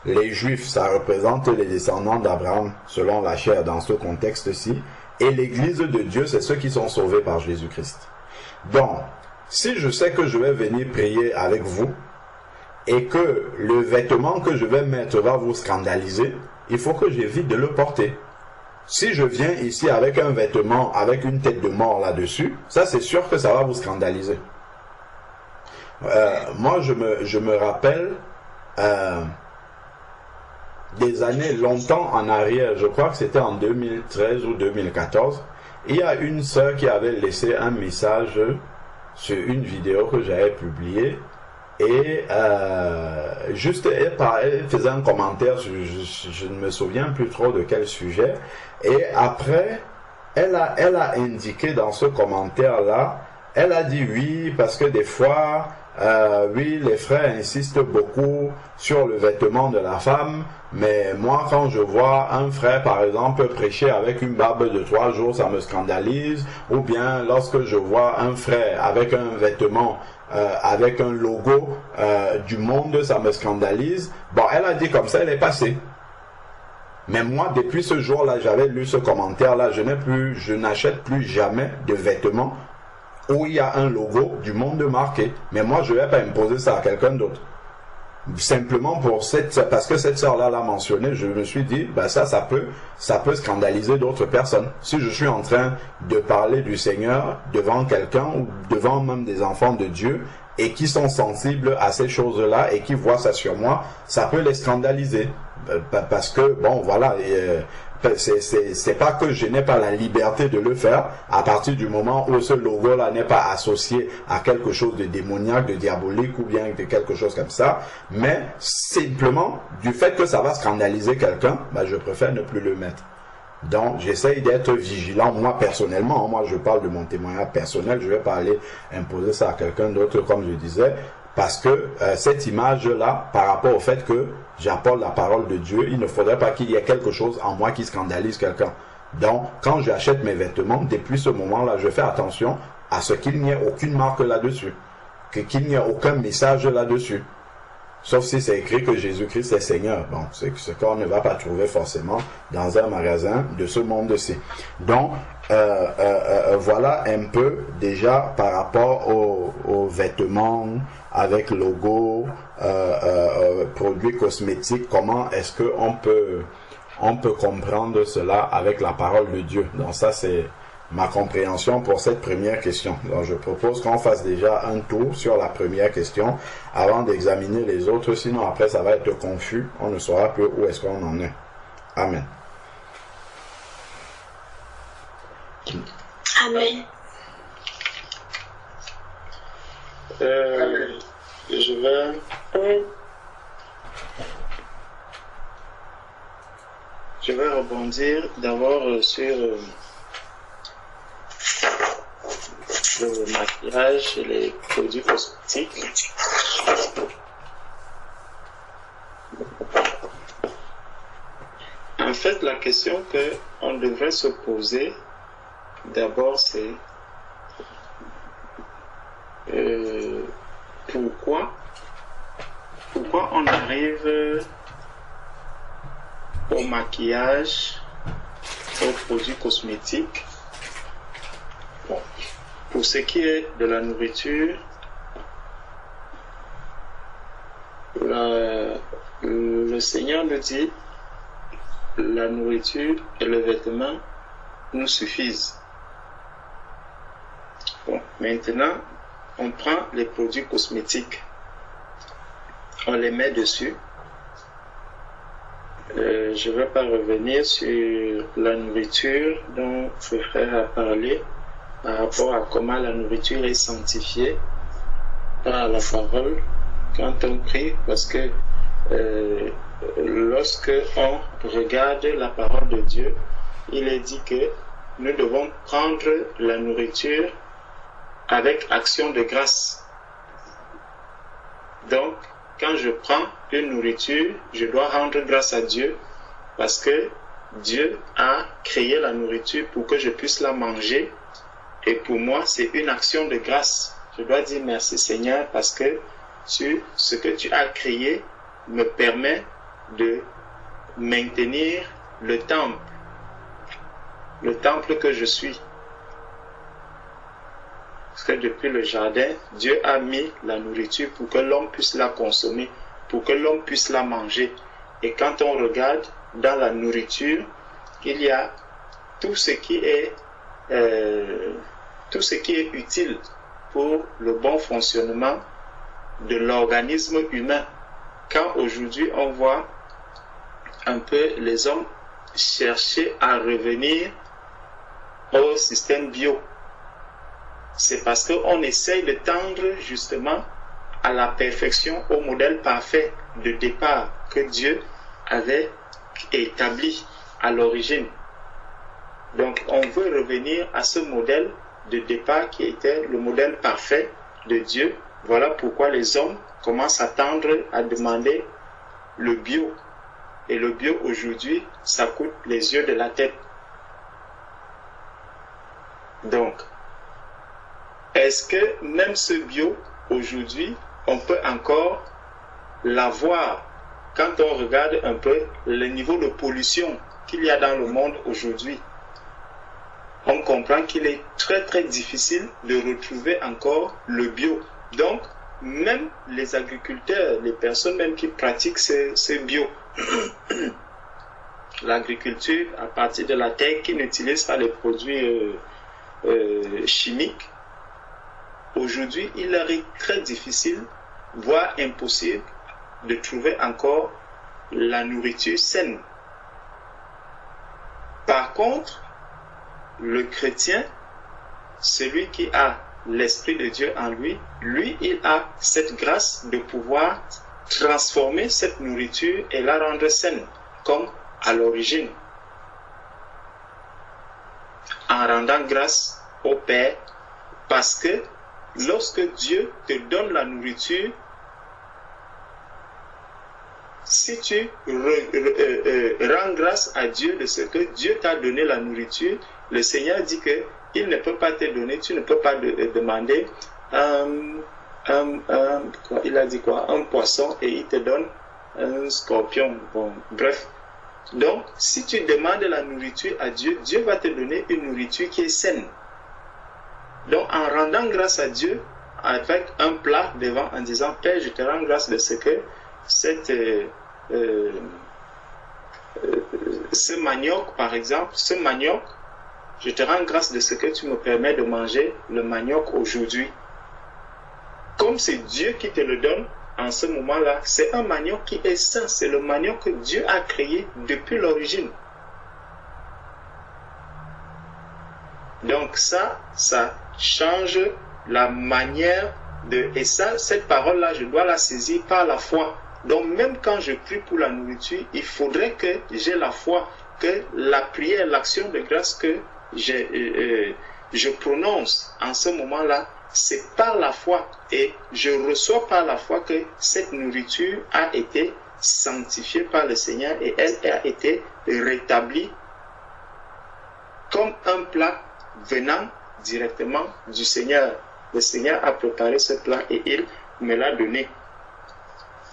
Les Juifs, ça représente les descendants d'Abraham, selon la chair, dans ce contexte-ci. Et l'Église de Dieu, c'est ceux qui sont sauvés par Jésus-Christ. Donc, si je sais que je vais venir prier avec vous, et que le vêtement que je vais mettre va vous scandaliser, il faut que j'évite de le porter. Si je viens ici avec un vêtement, avec une tête de mort là-dessus, ça c'est sûr que ça va vous scandaliser. Moi je me rappelle des années longtemps en arrière, je crois que c'était en 2013 ou 2014, il y a une sœur qui avait laissé un message sur une vidéo que j'avais publiée. Et juste elle faisait un commentaire, je ne me souviens plus trop de quel sujet. Et après, elle a indiqué dans ce commentaire-là, elle a dit oui, parce que des fois, oui, les frères insistent beaucoup sur le vêtement de la femme, mais moi, quand je vois un frère, par exemple, prêcher avec une barbe de 3 jours, ça me scandalise. Ou bien, lorsque je vois un frère avec un vêtement avec un logo du monde, ça me scandalise. Bon, elle a dit comme ça, elle est passée. Mais moi, depuis ce jour-là, j'avais lu ce commentaire-là, je n'achète plus jamais de vêtements où il y a un logo du monde marqué. Mais moi, je ne vais pas imposer ça à quelqu'un d'autre. Simplement parce que cette sœur-là l'a mentionné, je me suis dit, ben ça peut scandaliser d'autres personnes. Si je suis en train de parler du Seigneur devant quelqu'un ou devant même des enfants de Dieu et qui sont sensibles à ces choses-là et qui voient ça sur moi, ça peut les scandaliser. Parce que, bon, voilà, c'est pas que je n'ai pas la liberté de le faire à partir du moment où ce logo-là n'est pas associé à quelque chose de démoniaque, de diabolique ou bien de quelque chose comme ça, mais simplement du fait que ça va scandaliser quelqu'un, ben je préfère ne plus le mettre. Donc j'essaye d'être vigilant, moi personnellement, moi je parle de mon témoignage personnel, je ne vais pas aller imposer ça à quelqu'un d'autre comme je disais, parce que cette image-là, par rapport au fait que j'apporte la parole de Dieu, il ne faudrait pas qu'il y ait quelque chose en moi qui scandalise quelqu'un. Donc, quand j'achète mes vêtements, depuis ce moment-là, je fais attention à ce qu'il n'y ait aucune marque là-dessus, qu'il n'y ait aucun message là-dessus. Sauf si c'est écrit que Jésus-Christ est Seigneur. Bon, c'est ce qu'on ne va pas trouver forcément dans un magasin de ce monde-ci. Donc, voilà un peu déjà par rapport aux vêtements avec logo, produits cosmétiques, comment est-ce qu'on peut comprendre cela avec la parole de Dieu. Donc ça c'est ma compréhension pour cette première question. Donc je propose qu'on fasse déjà un tour sur la première question avant d'examiner les autres, sinon après ça va être confus, on ne saura plus où est-ce qu'on en est. Amen.
Amen.
Je vais rebondir d'abord sur le maquillage et les produits cosmétiques. En fait, la question qu'on devrait se poser d'abord, c'est pourquoi on arrive au maquillage, aux produits cosmétiques. Bon, pour ce qui est de la nourriture, le Seigneur nous dit la nourriture et le vêtement nous suffisent. Bon, maintenant, on prend les produits cosmétiques, on les met dessus. Je ne vais pas revenir sur la nourriture dont le frère a parlé par rapport à comment la nourriture est sanctifiée par la parole quand on prie, parce que lorsque on regarde la parole de Dieu, il est dit que nous devons prendre la nourriture avec action de grâce. Donc, quand je prends une nourriture, je dois rendre grâce à Dieu parce que Dieu a créé la nourriture pour que je puisse la manger. Et pour moi, c'est une action de grâce. Je dois dire merci Seigneur parce que ce que tu as créé me permet de maintenir le temple que je suis. Parce que depuis le jardin, Dieu a mis la nourriture pour que l'homme puisse la consommer, pour que l'homme puisse la manger. Et quand on regarde dans la nourriture, il y a tout ce qui est utile pour le bon fonctionnement de l'organisme humain. Quand aujourd'hui on voit un peu les hommes chercher à revenir au système bio, c'est parce qu'on essaye de tendre justement à la perfection, au modèle parfait de départ que Dieu avait établi à l'origine. Donc on veut revenir à ce modèle de départ qui était le modèle parfait de Dieu. Voilà pourquoi les hommes commencent à tendre à demander le bio. Et le bio aujourd'hui, ça coûte les yeux de la tête. Donc, est-ce que même ce bio, aujourd'hui, on peut encore l'avoir quand on regarde un peu le niveau de pollution qu'il y a dans le monde aujourd'hui? On comprend qu'il est très très difficile de retrouver encore le bio. Donc, même les agriculteurs, les personnes même qui pratiquent ce bio, l'agriculture à partir de la terre qui n'utilise pas les produits chimiques, aujourd'hui, il est très difficile, voire impossible, de trouver encore la nourriture saine. Par contre, le chrétien, celui qui a l'Esprit de Dieu en lui, il a cette grâce de pouvoir transformer cette nourriture et la rendre saine, comme à l'origine. En rendant grâce au Père, parce que lorsque Dieu te donne la nourriture, si tu rends grâce à Dieu de ce que Dieu t'a donné la nourriture, le Seigneur dit que il ne peut pas te donner, tu ne peux pas demander il a dit quoi, un poisson et il te donne un scorpion. Bon, bref. Donc, si tu demandes la nourriture à Dieu, Dieu va te donner une nourriture qui est saine. Donc, en rendant grâce à Dieu, avec un plat devant, en disant, Père, je te rends grâce de ce que ce manioc, par exemple, ce manioc, je te rends grâce de ce que tu me permets de manger le manioc aujourd'hui. Comme c'est Dieu qui te le donne, en ce moment-là, c'est un manioc qui est sain, c'est le manioc que Dieu a créé depuis l'origine. Donc ça change la manière de... Et ça, cette parole-là, je dois la saisir par la foi. Donc même quand je prie pour la nourriture, il faudrait que j'ai la foi, que la prière, l'action de grâce que je prononce en ce moment-là, c'est par la foi. Et je reçois par la foi que cette nourriture a été sanctifiée par le Seigneur et elle a été rétablie comme un plat venant directement du Seigneur. Le Seigneur a préparé ce plat et il me l'a donné.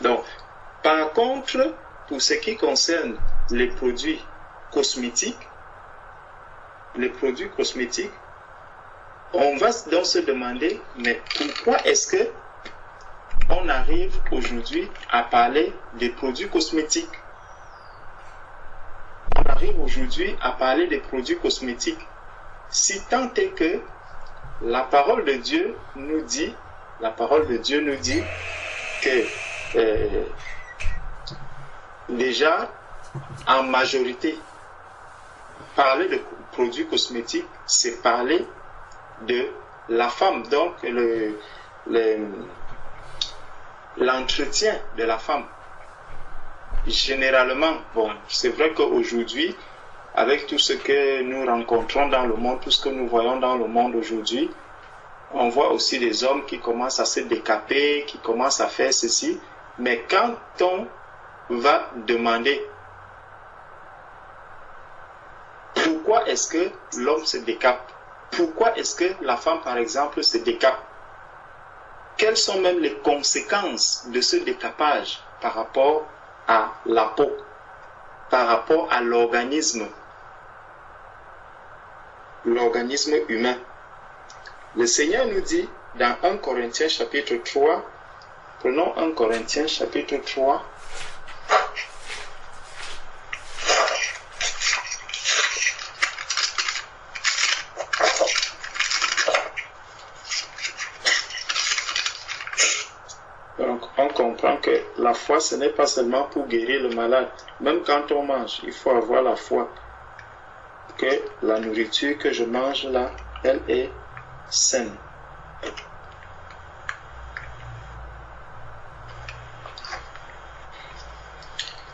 Donc, par contre, pour ce qui concerne les produits cosmétiques, on va donc se demander, mais pourquoi est-ce que on arrive aujourd'hui à parler des produits cosmétiques? On arrive aujourd'hui à parler des produits cosmétiques. Si tant est que la parole de Dieu nous dit que déjà, en majorité, parler de produits cosmétiques, c'est parler de la femme, donc l'entretien de la femme. Généralement, bon, c'est vrai qu'aujourd'hui, avec tout ce que nous rencontrons dans le monde, tout ce que nous voyons dans le monde aujourd'hui, on voit aussi des hommes qui commencent à se décaper, qui commencent à faire ceci. Mais quand on va demander pourquoi est-ce que l'homme se décape, pourquoi est-ce que la femme, par exemple, se décape, quelles sont même les conséquences de ce décapage par rapport à la peau, par rapport à l'organisme humain. Le Seigneur nous dit dans 1 Corinthiens chapitre 3, prenons 1 Corinthiens chapitre 3, donc on comprend que la foi ce n'est pas seulement pour guérir le malade. Même quand on mange, il faut avoir la foi que la nourriture que je mange là, elle est saine.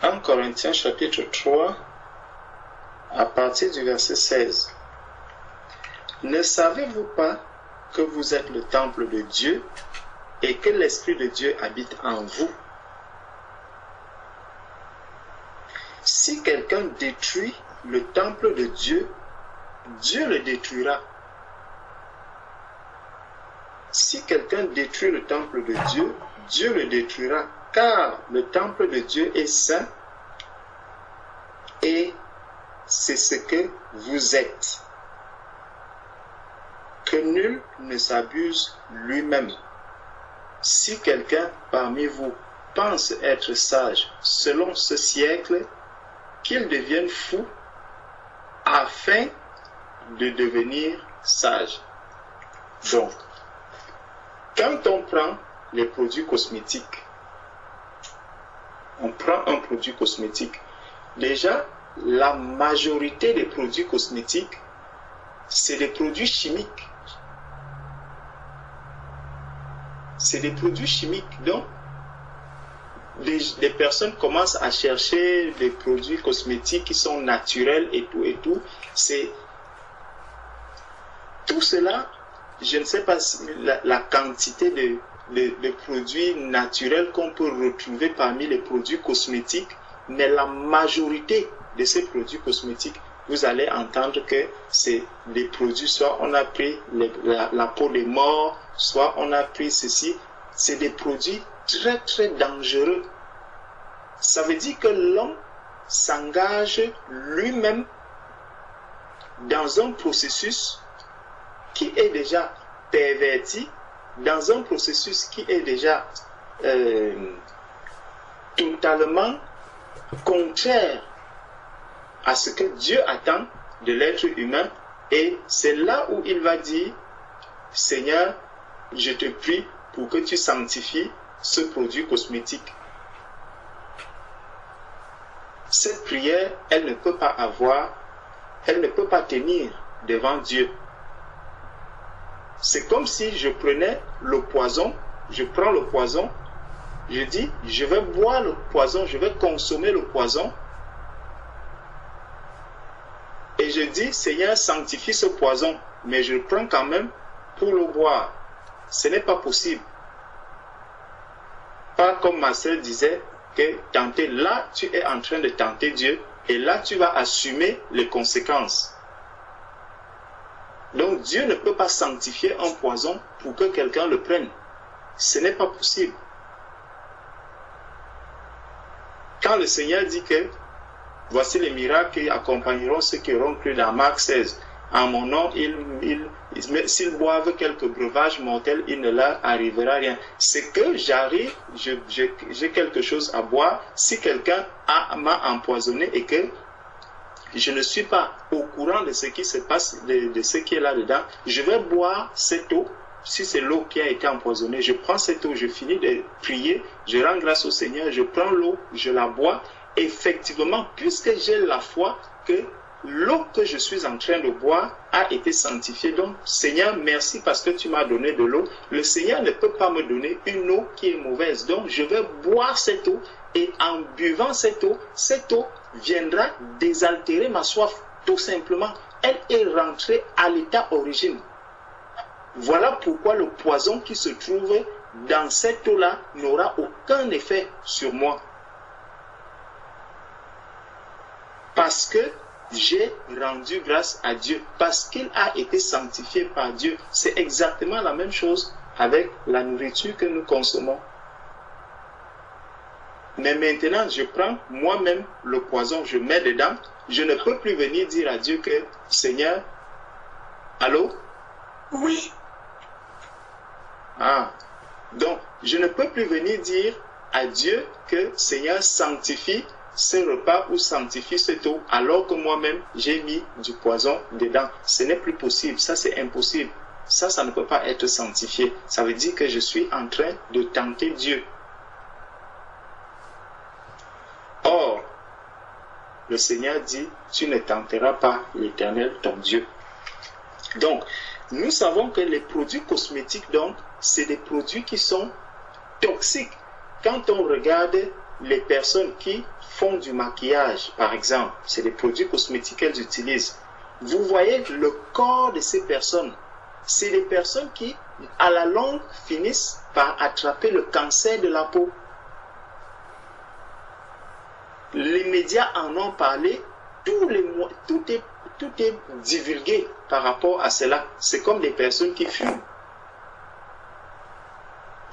En Corinthiens chapitre 3, à partir du verset 16. Ne savez-vous pas que vous êtes le temple de Dieu et que l'Esprit de Dieu habite en vous? Si quelqu'un détruit le temple de Dieu, Dieu le détruira. Si quelqu'un détruit le temple de Dieu, Dieu le détruira, car le temple de Dieu est saint et c'est ce que vous êtes. Que nul ne s'abuse lui-même. Si quelqu'un parmi vous pense être sage selon ce siècle, qu'il devienne fou afin de devenir sage. Donc, quand on prend les produits cosmétiques, on prend un produit cosmétique. Déjà, la majorité des produits cosmétiques, c'est des produits chimiques. C'est des produits chimiques. Donc, les personnes commencent à chercher des produits cosmétiques qui sont naturels et tout et tout. C'est tout cela, je ne sais pas si la quantité de produits naturels qu'on peut retrouver parmi les produits cosmétiques, mais la majorité de ces produits cosmétiques, vous allez entendre que c'est des produits, soit on a pris la peau des morts, soit on a pris ceci. C'est des produits très très dangereux. Ça veut dire que l'homme s'engage lui-même dans un processus qui est déjà perverti, dans un processus qui est déjà totalement contraire à ce que Dieu attend de l'être humain. Et c'est là où il va dire, Seigneur, je te prie pour que tu sanctifies ce produit cosmétique. Cette prière, elle ne peut pas tenir devant Dieu. c'est comme si je prenais le poison, je prends le poison, je dis, je vais boire le poison, je vais consommer le poison, et je dis, Seigneur, sanctifie ce poison, mais je le prends quand même pour le boire. Ce n'est pas possible. Pas comme ma sœur disait, que tenter, là, tu es en train de tenter Dieu, et là, tu vas assumer les conséquences. Donc, Dieu ne peut pas sanctifier un poison pour que quelqu'un le prenne. Ce n'est pas possible. Quand le Seigneur dit que voici les miracles qui accompagneront ceux qui auront cru dans Marc 16, en mon nom, s'ils boivent quelques breuvages mortels, il ne leur arrivera rien. C'est que j'arrive, j'ai quelque chose à boire. Si quelqu'un m'a empoisonné et que je ne suis pas au courant de ce qui se passe, de ce qui est là-dedans, je vais boire cette eau. Si c'est l'eau qui a été empoisonnée, je prends cette eau, je finis de prier, je rends grâce au Seigneur, je prends l'eau, je la bois. Effectivement, puisque j'ai la foi que l'eau que je suis en train de boire a été sanctifiée. Donc, Seigneur, merci parce que tu m'as donné de l'eau. Le Seigneur ne peut pas me donner une eau qui est mauvaise. Donc, je vais boire cette eau et en buvant cette eau viendra désaltérer ma soif. Tout simplement, elle est rentrée à l'état origine. Voilà pourquoi le poison qui se trouve dans cette eau-là n'aura aucun effet sur moi. Parce que j'ai rendu grâce à Dieu, parce qu'il a été sanctifié par Dieu. C'est exactement la même chose avec la nourriture que nous consommons. Mais maintenant, je prends moi-même le poison, je mets dedans. Je ne peux plus venir dire à Dieu que, Seigneur, allô?
Oui.
Donc, je ne peux plus venir dire à Dieu que, Seigneur, sanctifie ce repas ou sanctifie cette eau, alors que moi-même, j'ai mis du poison dedans. Ce n'est plus possible, ça c'est impossible. Ça ne peut pas être sanctifié. Ça veut dire que je suis en train de tenter Dieu. Or, le Seigneur dit, tu ne tenteras pas l'Éternel, ton Dieu. Donc, nous savons que les produits cosmétiques, donc, c'est des produits qui sont toxiques. Quand on regarde les personnes qui font du maquillage, par exemple, c'est des produits cosmétiques qu'elles utilisent. Vous voyez le corps de ces personnes. C'est des personnes qui, à la longue, finissent par attraper le cancer de la peau. Les médias en ont parlé, tout est divulgué par rapport à cela. C'est comme des personnes qui fument.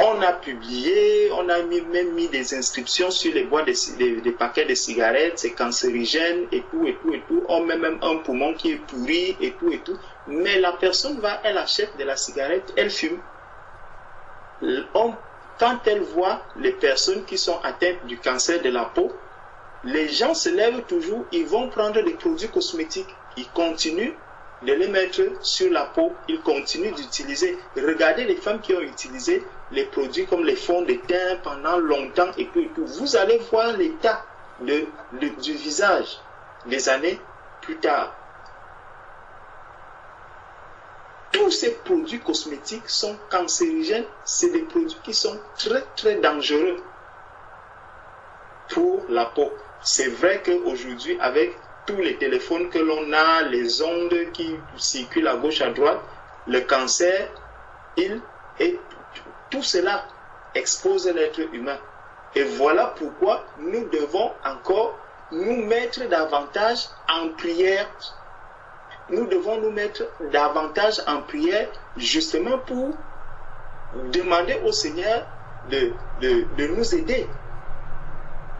On a publié, on a même mis des inscriptions sur les boîtes des paquets de cigarettes, c'est cancérigène et tout, et tout, et tout. On met même un poumon qui est pourri et tout, et tout. Mais la personne va, elle achète de la cigarette, elle fume. Quand elle voit les personnes qui sont atteintes du cancer de la peau, les gens se lèvent toujours, ils vont prendre des produits cosmétiques. Ils continuent de les mettre sur la peau, ils continuent d'utiliser. Regardez les femmes qui ont utilisé les produits comme les fonds de teint pendant longtemps et tout, et tout. Vous allez voir l'état du visage des années plus tard. Tous ces produits cosmétiques sont cancérigènes, c'est des produits qui sont très très dangereux pour la peau. C'est vrai qu'aujourd'hui, avec tous les téléphones que l'on a, les ondes qui circulent à gauche, à droite, le cancer, tout cela expose l'être humain. Et voilà pourquoi nous devons encore nous mettre davantage en prière. Nous devons nous mettre davantage en prière justement pour demander au Seigneur de nous aider.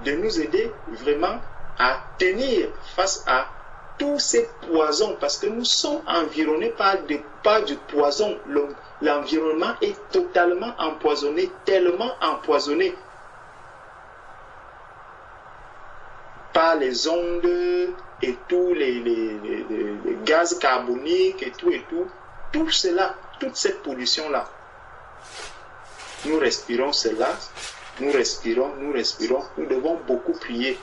De nous aider vraiment à tenir face à tous ces poisons, parce que nous sommes environnés par du poison. L'environnement est totalement empoisonné, tellement empoisonné par les ondes et tous les gaz carboniques et tout cela, toute cette pollution-là. Nous respirons cela, nous respirons, nous devons beaucoup prier.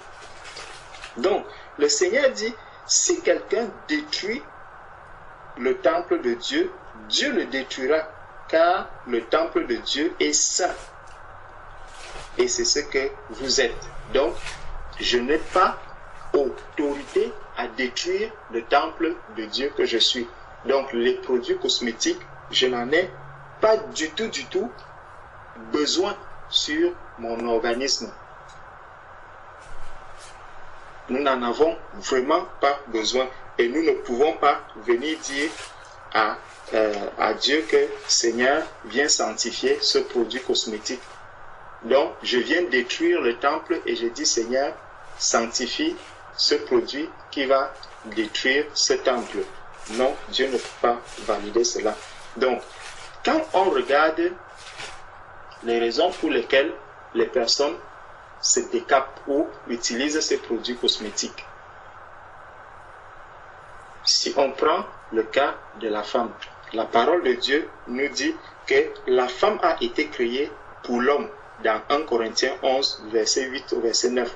Donc, le Seigneur dit, si quelqu'un détruit le temple de Dieu, Dieu le détruira, car le temple de Dieu est saint. Et c'est ce que vous êtes. Donc, je n'ai pas autorité à détruire le temple de Dieu que je suis. Donc, les produits cosmétiques, je n'en ai pas du tout besoin sur mon organisme. Nous n'en avons vraiment pas besoin. Et nous ne pouvons pas venir dire à Dieu que Seigneur, viens sanctifier ce produit cosmétique. Donc, je viens détruire le temple et je dis Seigneur, sanctifie ce produit qui va détruire ce temple. Non, Dieu ne peut pas valider cela. Donc, quand on regarde les raisons pour lesquelles les personnes se décapent ou utilisent ces produits cosmétiques, si on prend le cas de la femme, la parole de Dieu nous dit que la femme a été créée pour l'homme. Dans 1 Corinthiens 11, verset 8 au verset 9.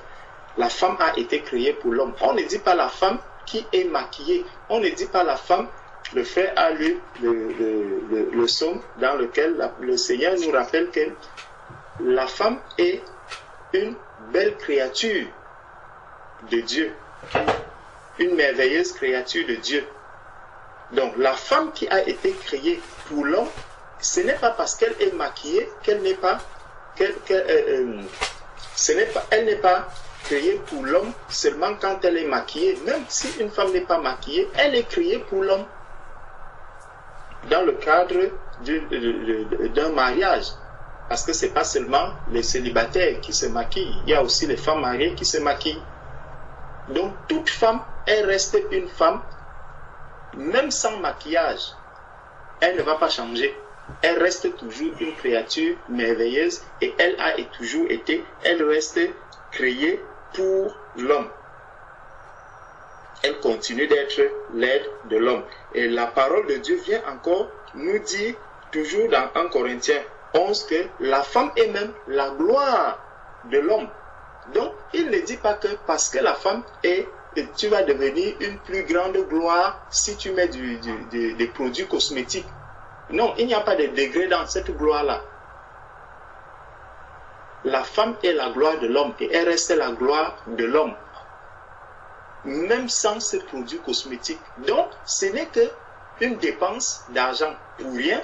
La femme a été créée pour l'homme. On ne dit pas la femme qui est maquillée. On ne dit pas la femme. Le frère a lu le psaume dans lequel le Seigneur nous rappelle que la femme est une belle créature de Dieu. Une merveilleuse créature de Dieu. Donc la femme qui a été créée pour l'homme, ce n'est pas parce qu'elle est maquillée qu'elle n'est pas elle n'est pas créée pour l'homme seulement quand elle est maquillée. Même si une femme n'est pas maquillée, elle est créée pour l'homme. Dans le cadre d'un mariage. Parce que ce n'est pas seulement les célibataires qui se maquillent. Il y a aussi les femmes mariées qui se maquillent. Donc toute femme, elle reste une femme, même sans maquillage. Elle ne va pas changer. Elle reste toujours une créature merveilleuse et elle a toujours été, elle reste créée pour l'homme. Elle continue d'être l'aide de l'homme. Et la parole de Dieu vient encore nous dire, toujours dans 1 Corinthiens 11, que la femme est même la gloire de l'homme. Donc, il ne dit pas que parce que la femme est, tu vas devenir une plus grande gloire si tu mets des produits cosmétiques. Non, il n'y a pas de degré dans cette gloire-là. La femme est la gloire de l'homme et elle reste la gloire de l'homme. Même sans ces produits cosmétiques. Donc, ce n'est qu'une dépense d'argent pour rien.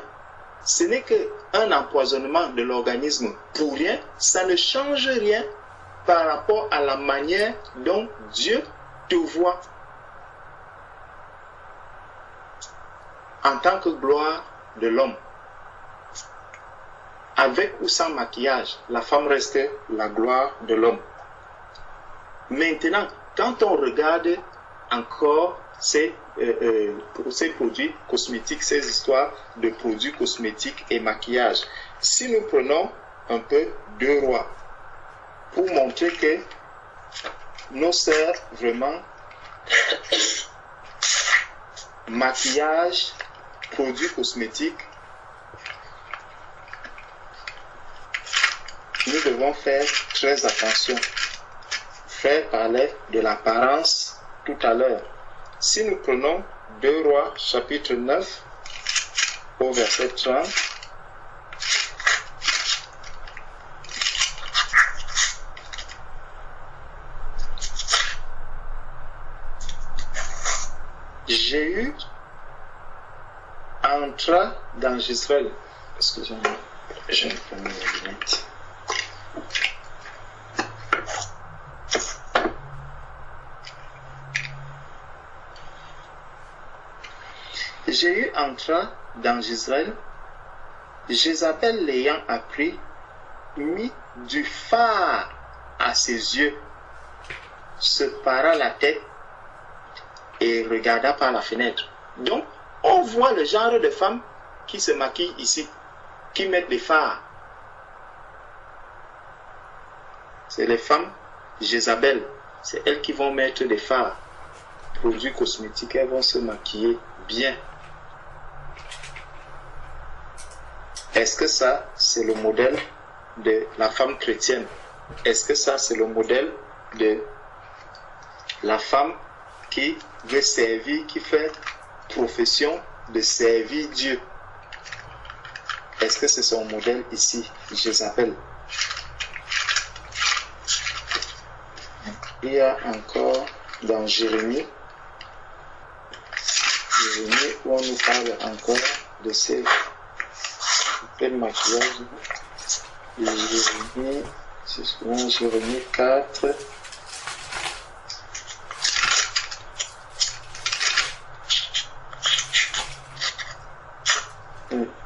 Ce n'est qu'un empoisonnement de l'organisme pour rien. Ça ne change rien par rapport à la manière dont Dieu te voit. En tant que gloire de l'homme. Avec ou sans maquillage, la femme reste la gloire de l'homme. Maintenant, quand on regarde encore ces produits cosmétiques, ces histoires de produits cosmétiques et maquillage, si nous prenons un peu 2 Rois, pour montrer que nos sœurs, vraiment, maquillage, produits cosmétiques, nous devons faire très attention. Frère parlait de l'apparence tout à l'heure. Si nous prenons 2 Rois, chapitre 9, au verset 30, Jéhu entra dans Israël. Excusez-moi, je vais prendre mes lunettes. Jéhu entra dans Israël. Jézabel l'ayant appris, mit du fard à ses yeux, se para la tête et regarda par la fenêtre. Donc, on voit le genre de femmes qui se maquillent ici, qui mettent des fards. C'est les femmes Jézabel. C'est elles qui vont mettre des fards. Produits cosmétiques, elles vont se maquiller bien. Est-ce que ça, c'est le modèle de la femme chrétienne? Est-ce que ça, c'est le modèle de la femme qui veut servir, qui fait profession de servir Dieu. Est-ce que c'est son modèle ici? Jézabel. Il y a encore dans Jérémie où on nous parle encore de ces maquillages. Jérémie, c'est souvent Jérémie 4.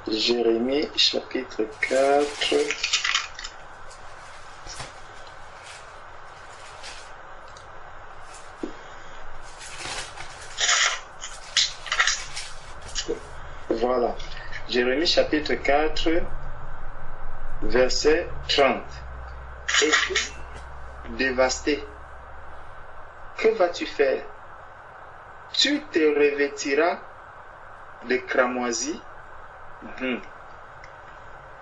Jérémie chapitre 4. Voilà. Jérémie chapitre 4, verset 30. Et puis, dévasté, que vas-tu faire? Tu te revêtiras de cramoisie.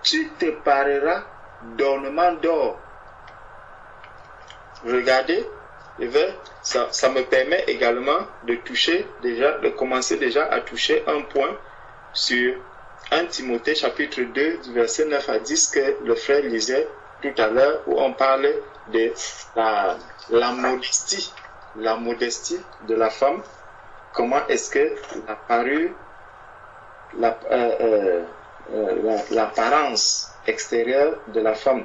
Tu te pareras d'ornements d'or. Regardez, ça me permet également de commencer déjà à toucher un point sur 1 Timothée chapitre 2 du verset 9 à 10 que le frère lisait tout à l'heure, où on parlait de la modestie de la femme. Comment est-ce que l'apparence extérieure de la femme.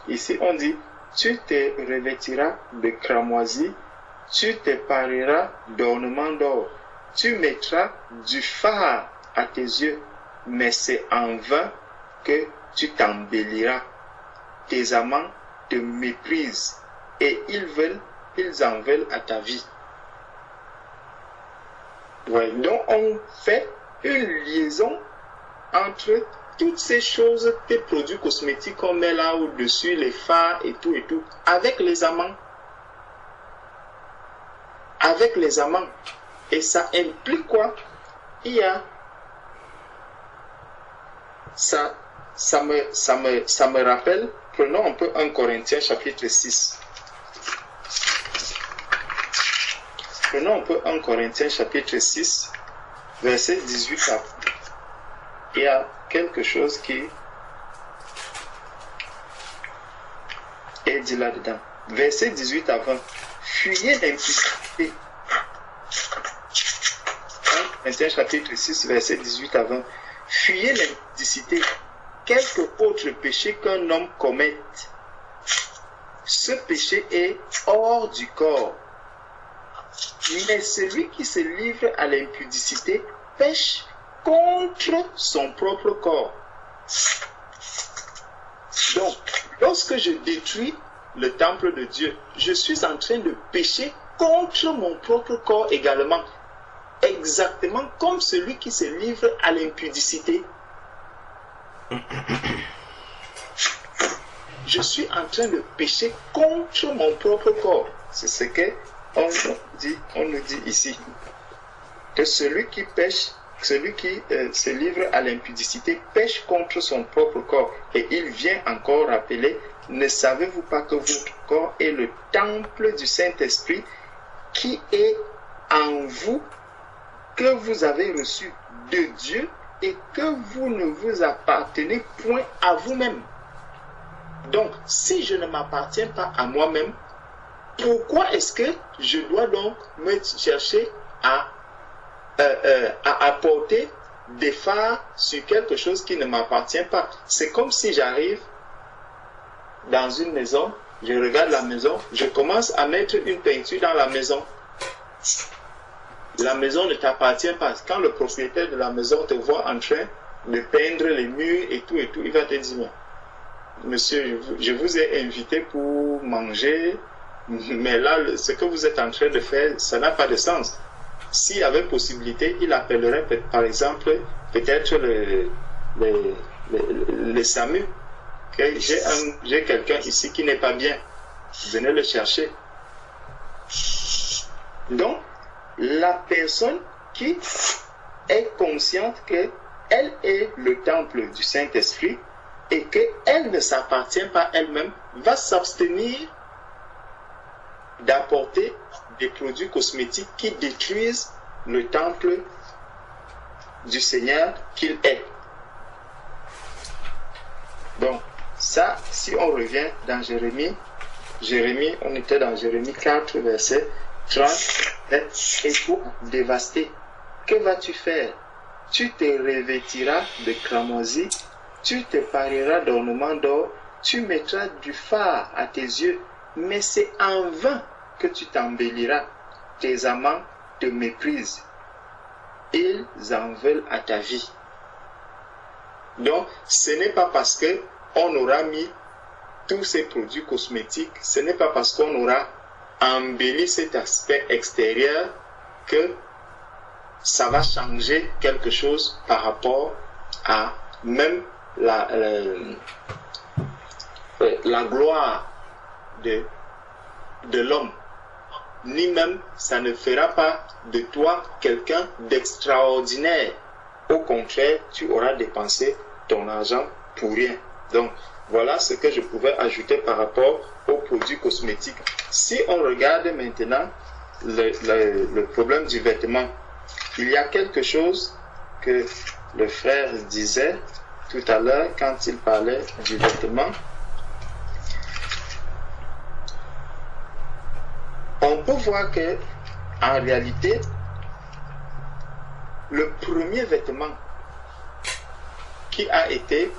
Ici on dit, tu te revêtiras de cramoisie, tu te pareras d'ornements d'or, tu mettras du fard à tes yeux, mais c'est en vain que tu t'embelliras. Tes amants te méprisent et ils en veulent à ta vie. Ouais, donc on fait une liaison entre toutes ces choses, des produits cosmétiques qu'on met là au-dessus, les fards et tout, avec les amants. Avec les amants. Et ça implique quoi? Il y a ça me rappelle, prenons un peu 1 Corinthiens chapitre 6. Prenons un peu 1 Corinthiens chapitre 6, verset 18 à... Il y a quelque chose qui est dit là-dedans. Verset 18 à 20. Fuyez l'impudicité. 1 Corinthiens chapitre 6, verset 18 à 20. Fuyez l'impudicité. Quelque autre péché qu'un homme commette, ce péché est hors du corps. Mais celui qui se livre à l'impudicité pêche contre son propre corps. Donc, lorsque je détruis le temple de Dieu, je suis en train de pécher contre mon propre corps également. Exactement comme celui qui se livre à l'impudicité. Je suis en train de pécher contre mon propre corps. C'est ce qu'on nous dit ici. Que celui qui pêche, celui qui se livre à l'impudicité pêche contre son propre corps. Et il vient encore rappeler, ne savez-vous pas que votre corps est le temple du Saint-Esprit qui est en vous, que vous avez reçu de Dieu et que vous ne vous appartenez point à vous-même. Donc, si je ne m'appartiens pas à moi-même, pourquoi est-ce que je dois donc me chercher à apporter des fards sur quelque chose qui ne m'appartient pas? C'est comme si j'arrive dans une maison, je regarde la maison, je commence à mettre une peinture dans la maison. La maison ne t'appartient pas. Quand le propriétaire de la maison te voit en train de peindre les murs et tout, il va te dire, monsieur, je vous ai invité pour manger, mais là, ce que vous êtes en train de faire, ça n'a pas de sens. S'il y avait possibilité, il appellerait par exemple peut-être le SAMU. Okay? J'ai quelqu'un ici qui n'est pas bien. Venez le chercher. Donc, la personne qui est consciente qu'elle est le temple du Saint-Esprit et qu'elle ne s'appartient pas elle-même, va s'abstenir d'apporter des produits cosmétiques qui détruisent le temple du Seigneur qu'il est. Donc, ça, si on revient dans Jérémie, on était dans Jérémie 4, verset 30, et pour dévaster, que vas-tu faire? Tu te revêtiras de cramoisi, tu te parieras d'ornements d'or, tu mettras du fard à tes yeux, mais c'est en vain que tu t'embelliras. Tes amants te méprisent. Ils en veulent à ta vie. Donc, ce n'est pas parce que on aura mis tous ces produits cosmétiques, ce n'est pas parce qu'on aura embelli cet aspect extérieur que ça va changer quelque chose par rapport à même la gloire de l'homme. Ni même ça ne fera pas de toi quelqu'un d'extraordinaire. Au contraire, tu auras dépensé ton argent pour rien. Donc, voilà ce que je pouvais ajouter par rapport aux produits cosmétiques. Si on regarde maintenant le problème du vêtement, il y a quelque chose que le frère disait tout à l'heure quand il parlait du vêtement. On peut voir que, en réalité, le premier vêtement qui a été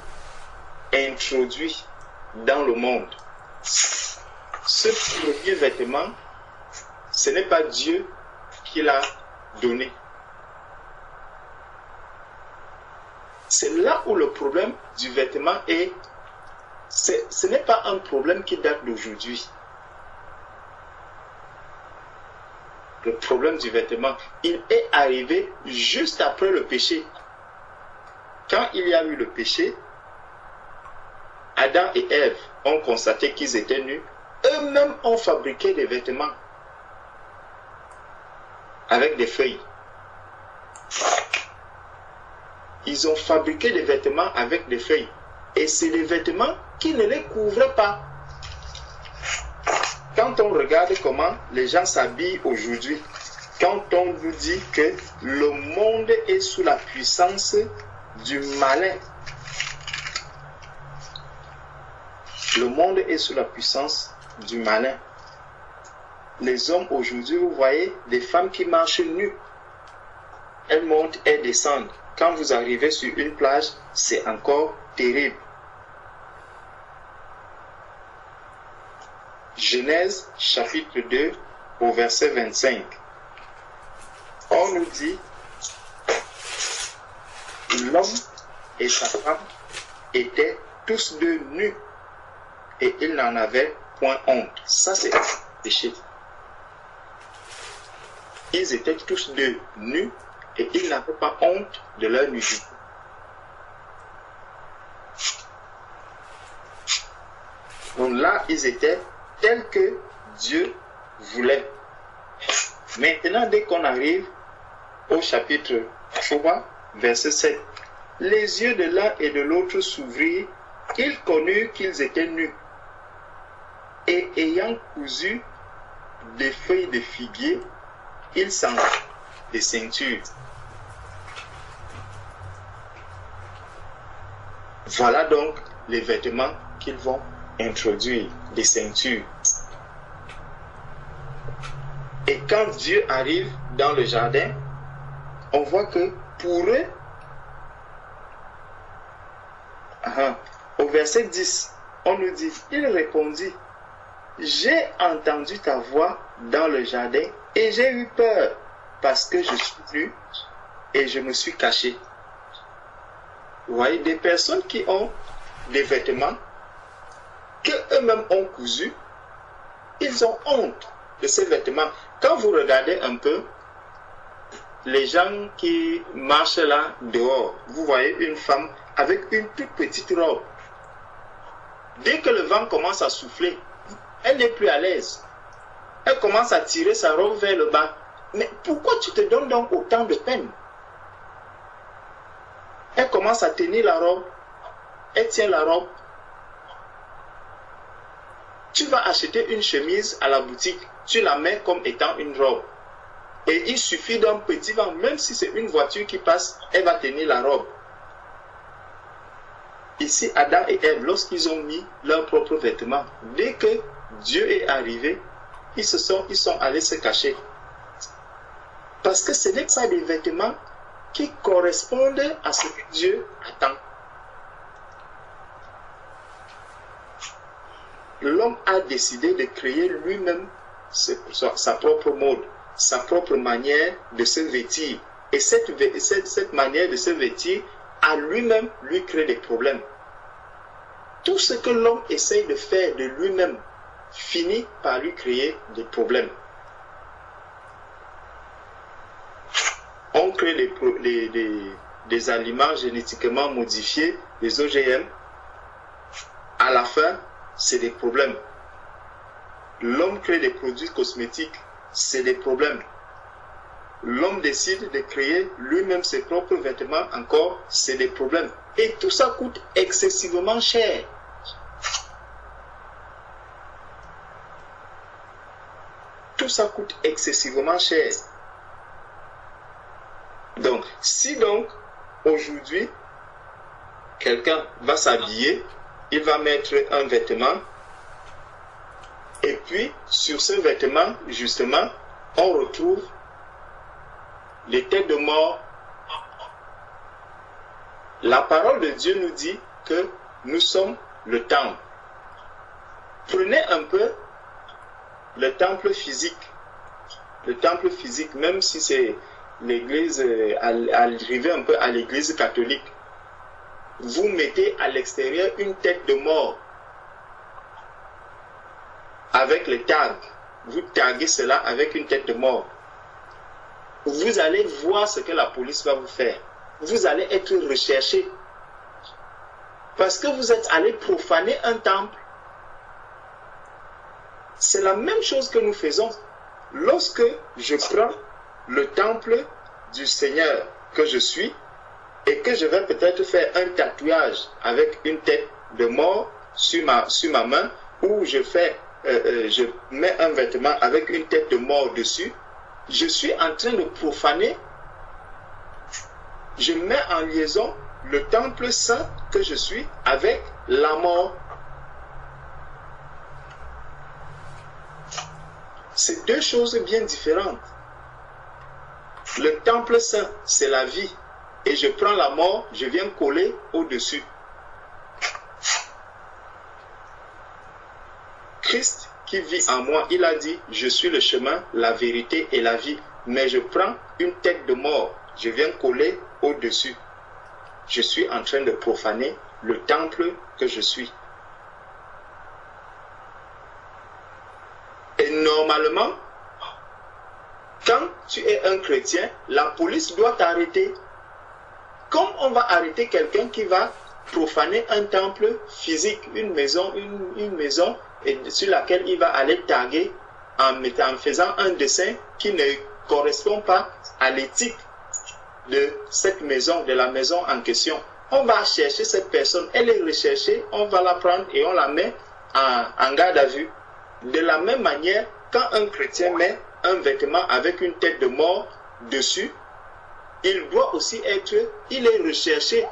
introduit dans le monde, ce premier vêtement, ce n'est pas Dieu qui l'a donné. C'est là où le problème du vêtement est. Ce n'est pas un problème qui date d'aujourd'hui. Le problème du vêtement, il est arrivé juste après le péché. Quand il y a eu le péché, Adam et Ève ont constaté qu'ils étaient nus. Eux-mêmes ont fabriqué des vêtements avec des feuilles. Ils ont fabriqué des vêtements avec des feuilles. Et c'est des vêtements qui ne les couvraient pas. Quand on regarde comment les gens s'habillent aujourd'hui, quand on vous dit que le monde est sous la puissance du malin, le monde est sous la puissance du malin. Les hommes aujourd'hui, vous voyez des femmes qui marchent nues. Elles montent et descendent. Quand vous arrivez sur une plage, c'est encore terrible. Genèse chapitre 2 au verset 25. On nous dit, l'homme et sa femme étaient tous deux nus et ils n'en avaient point honte. Ça c'est péché. Ils étaient tous deux nus et ils n'avaient pas honte de leur nudité. Donc là, ils étaient tels que Dieu voulait. Maintenant, dès qu'on arrive au chapitre 3, verset 7, les yeux de l'un et de l'autre s'ouvrirent, ils connurent qu'ils étaient nus. Et ayant cousu des feuilles de figuier, ils s'en des ceintures. Voilà donc les vêtements qu'ils vont introduire, des ceintures. Et quand Dieu arrive dans le jardin, on voit que pour eux, au verset 10, on nous dit, il répondit, j'ai entendu ta voix dans le jardin et j'ai eu peur parce que je suis nu et je me suis caché. Vous voyez, des personnes qui ont des vêtements qu'eux-mêmes ont cousus, ils ont honte de ces vêtements. Quand vous regardez un peu les gens qui marchent là dehors, vous voyez une femme avec une toute petite robe. Dès que le vent commence à souffler, elle n'est plus à l'aise. Elle commence à tirer sa robe vers le bas. Mais pourquoi tu te donnes donc autant de peine? Elle commence à tenir la robe. Elle tient la robe. Tu vas acheter une chemise à la boutique. Tu la mets comme étant une robe. Et il suffit d'un petit vent, même si c'est une voiture qui passe, elle va tenir la robe. Ici, Adam et Ève, lorsqu'ils ont mis leurs propres vêtements, dès que Dieu est arrivé, ils sont allés se cacher. Parce que ce n'est pas des vêtements qui correspondent à ce que Dieu attend. L'homme a décidé de créer lui-même sa propre mode, sa propre manière de se vêtir. Et cette manière de se vêtir, à lui-même, lui crée des problèmes. Tout ce que l'homme essaye de faire de lui-même finit par lui créer des problèmes. On crée des aliments génétiquement modifiés, des OGM. À la fin, c'est des problèmes. L'homme crée des produits cosmétiques, c'est des problèmes. L'homme décide de créer lui-même ses propres vêtements, encore, c'est des problèmes. Et tout ça coûte excessivement cher. Tout ça coûte excessivement cher. Donc, si donc, aujourd'hui, quelqu'un va s'habiller, il va mettre un vêtement, et puis, sur ce vêtement, justement, on retrouve les têtes de mort. La parole de Dieu nous dit que nous sommes le temple. Prenez un peu le temple physique. Le temple physique, même si c'est l'église, arrivé un peu à l'église catholique, vous mettez à l'extérieur une tête de mort avec les tags. Vous taguez cela avec une tête de mort. Vous allez voir ce que la police va vous faire. Vous allez être recherché. Parce que vous êtes allé profaner un temple. C'est la même chose que nous faisons. Lorsque je prends le temple du Seigneur que je suis, et que je vais peut-être faire un tatouage avec une tête de mort sur ma main, ou je mets un vêtement avec une tête de mort dessus, je suis en train de profaner. Je mets en liaison le temple saint que je suis avec la mort. C'est deux choses bien différentes. Le temple saint, c'est la vie. Et je prends la mort, je viens coller au-dessus. Christ qui vit en moi, il a dit, je suis le chemin, la vérité et la vie. Mais je prends une tête de mort, je viens coller au-dessus. Je suis en train de profaner le temple que je suis. Et normalement, quand tu es un chrétien, la police doit t'arrêter. Comme on va arrêter quelqu'un qui va profaner un temple physique, une maison et sur laquelle il va aller taguer en faisant un dessin qui ne correspond pas à l'éthique de cette maison, de la maison en question. On va chercher cette personne, elle est recherchée, on va la prendre et on la met en garde à vue. De la même manière, quand un chrétien met un vêtement avec une tête de mort dessus, il doit aussi il est recherché.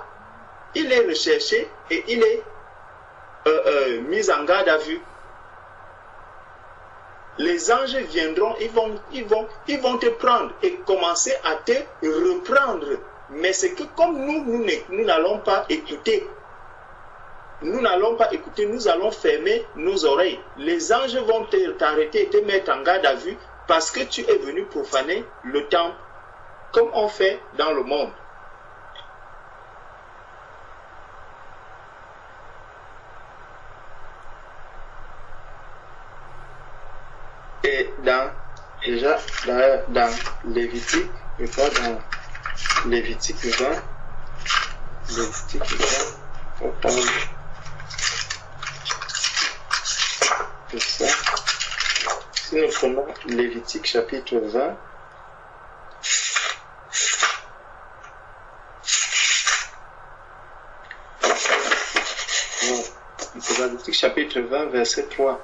Il est recherché et il est mis en garde à vue. Les anges viendront, ils vont te prendre et commencer à te reprendre. Mais c'est que comme nous n'allons pas écouter, nous n'allons pas écouter, nous allons fermer nos oreilles. Les anges vont t'arrêter et te mettre en garde à vue parce que tu es venu profaner le temple, comme on fait dans le monde. Et dans Lévitique, je crois dans Lévitique 20, on parle de ça. Si nous prenons Lévitique chapitre 20, Lévitique chapitre 20, verset 3.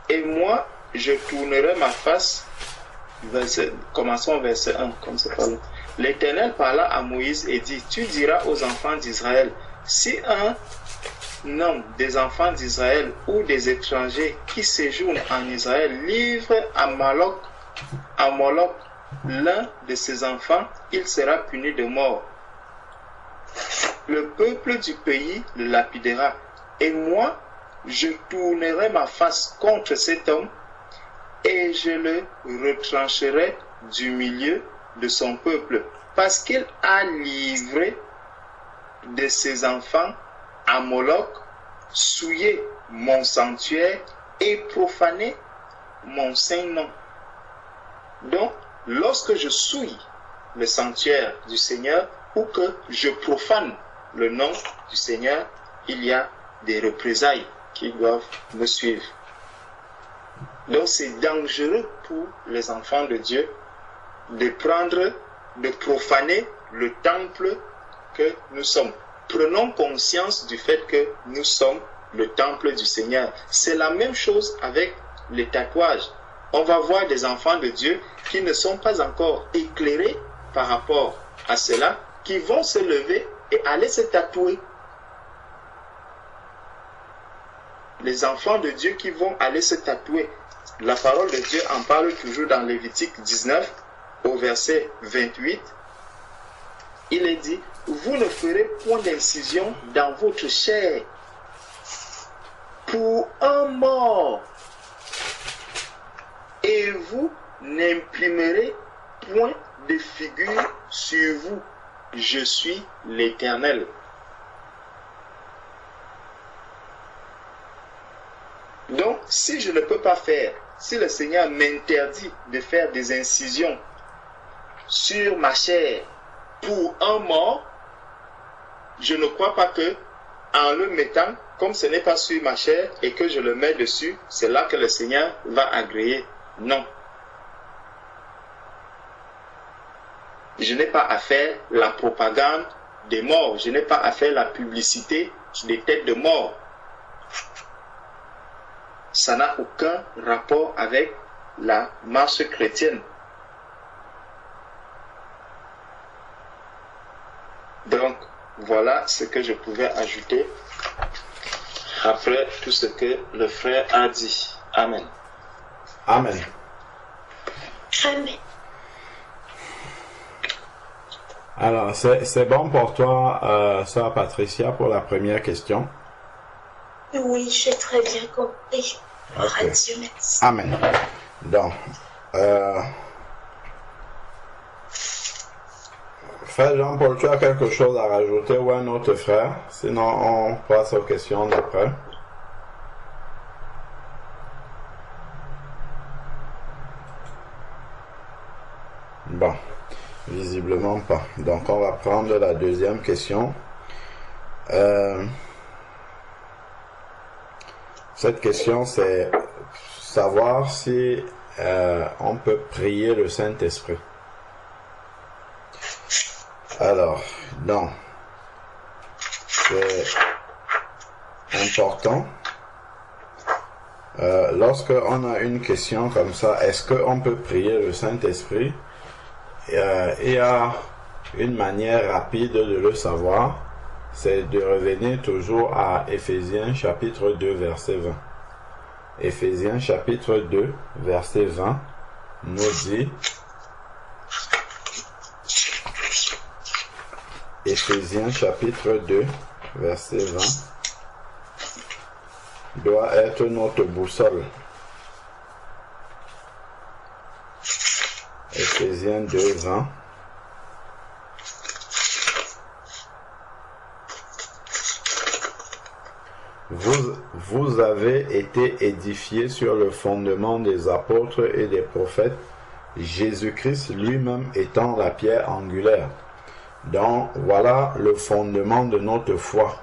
Et moi, je tournerai ma face commençons au verset 1, comme c'est pas long. L'Éternel parla à Moïse et dit, tu diras aux enfants d'Israël, si un homme des enfants d'Israël ou des étrangers qui séjournent en Israël livre à Moloch l'un de ses enfants, il sera puni de mort. Le peuple du pays le lapidera, et moi, je tournerai ma face contre cet homme, et je le retrancherai du milieu de son peuple, parce qu'il a livré de ses enfants à Moloch, souillé mon sanctuaire et profané mon saint nom. Donc, lorsque je souille le sanctuaire du Seigneur ou que je profane le nom du Seigneur, il y a des représailles qui doivent me suivre. Donc, c'est dangereux pour les enfants de Dieu de profaner le temple que nous sommes. Prenons conscience du fait que nous sommes le temple du Seigneur. C'est la même chose avec les tatouages. On va voir des enfants de Dieu qui ne sont pas encore éclairés par rapport à cela, qui vont se lever et aller se tatouer. Les enfants de Dieu qui vont aller se tatouer. La parole de Dieu en parle toujours dans Lévitique 19, au verset 28. Il est dit, vous ne ferez point d'incision dans votre chair pour un mort, et vous n'imprimerez point de figure sur vous. Je suis l'Éternel. Donc, si je ne peux pas faire, si le Seigneur m'interdit de faire des incisions sur ma chair pour un mort, je ne crois pas que, en le mettant, comme ce n'est pas sur ma chair et que je le mets dessus, c'est là que le Seigneur va agréer. Non. Je n'ai pas à faire la propagande des morts. Je n'ai pas à faire la publicité des têtes de mort. Ça n'a aucun rapport avec la marche chrétienne. Donc, voilà ce que je pouvais ajouter après tout ce que le frère a dit. Amen.
Amen.
Amen.
Alors, c'est bon pour toi, sœur Patricia, pour la première question?
Oui, j'ai très bien compris.
Ok.
Dieu, merci.
Amen. Donc, frère Jean-Paul, tu as quelque chose à rajouter ou un autre frère? Sinon, on passe aux questions d'après. Bon, visiblement pas. Donc, on va prendre la deuxième question. Cette question, c'est savoir si on peut prier le Saint-Esprit. Alors, non. C'est important. Lorsque on a une question comme ça, est-ce qu'on peut prier le Saint-Esprit? Il y a une manière rapide de le savoir, c'est de revenir toujours à Éphésiens chapitre 2 verset 20. Éphésiens chapitre 2 verset 20 nous dit, Éphésiens chapitre 2 verset 20 doit être notre boussole. Éphésiens 2, 20. Vous avez été édifiés sur le fondement des apôtres et des prophètes, Jésus-Christ lui-même étant la pierre angulaire. Donc, voilà le fondement de notre foi.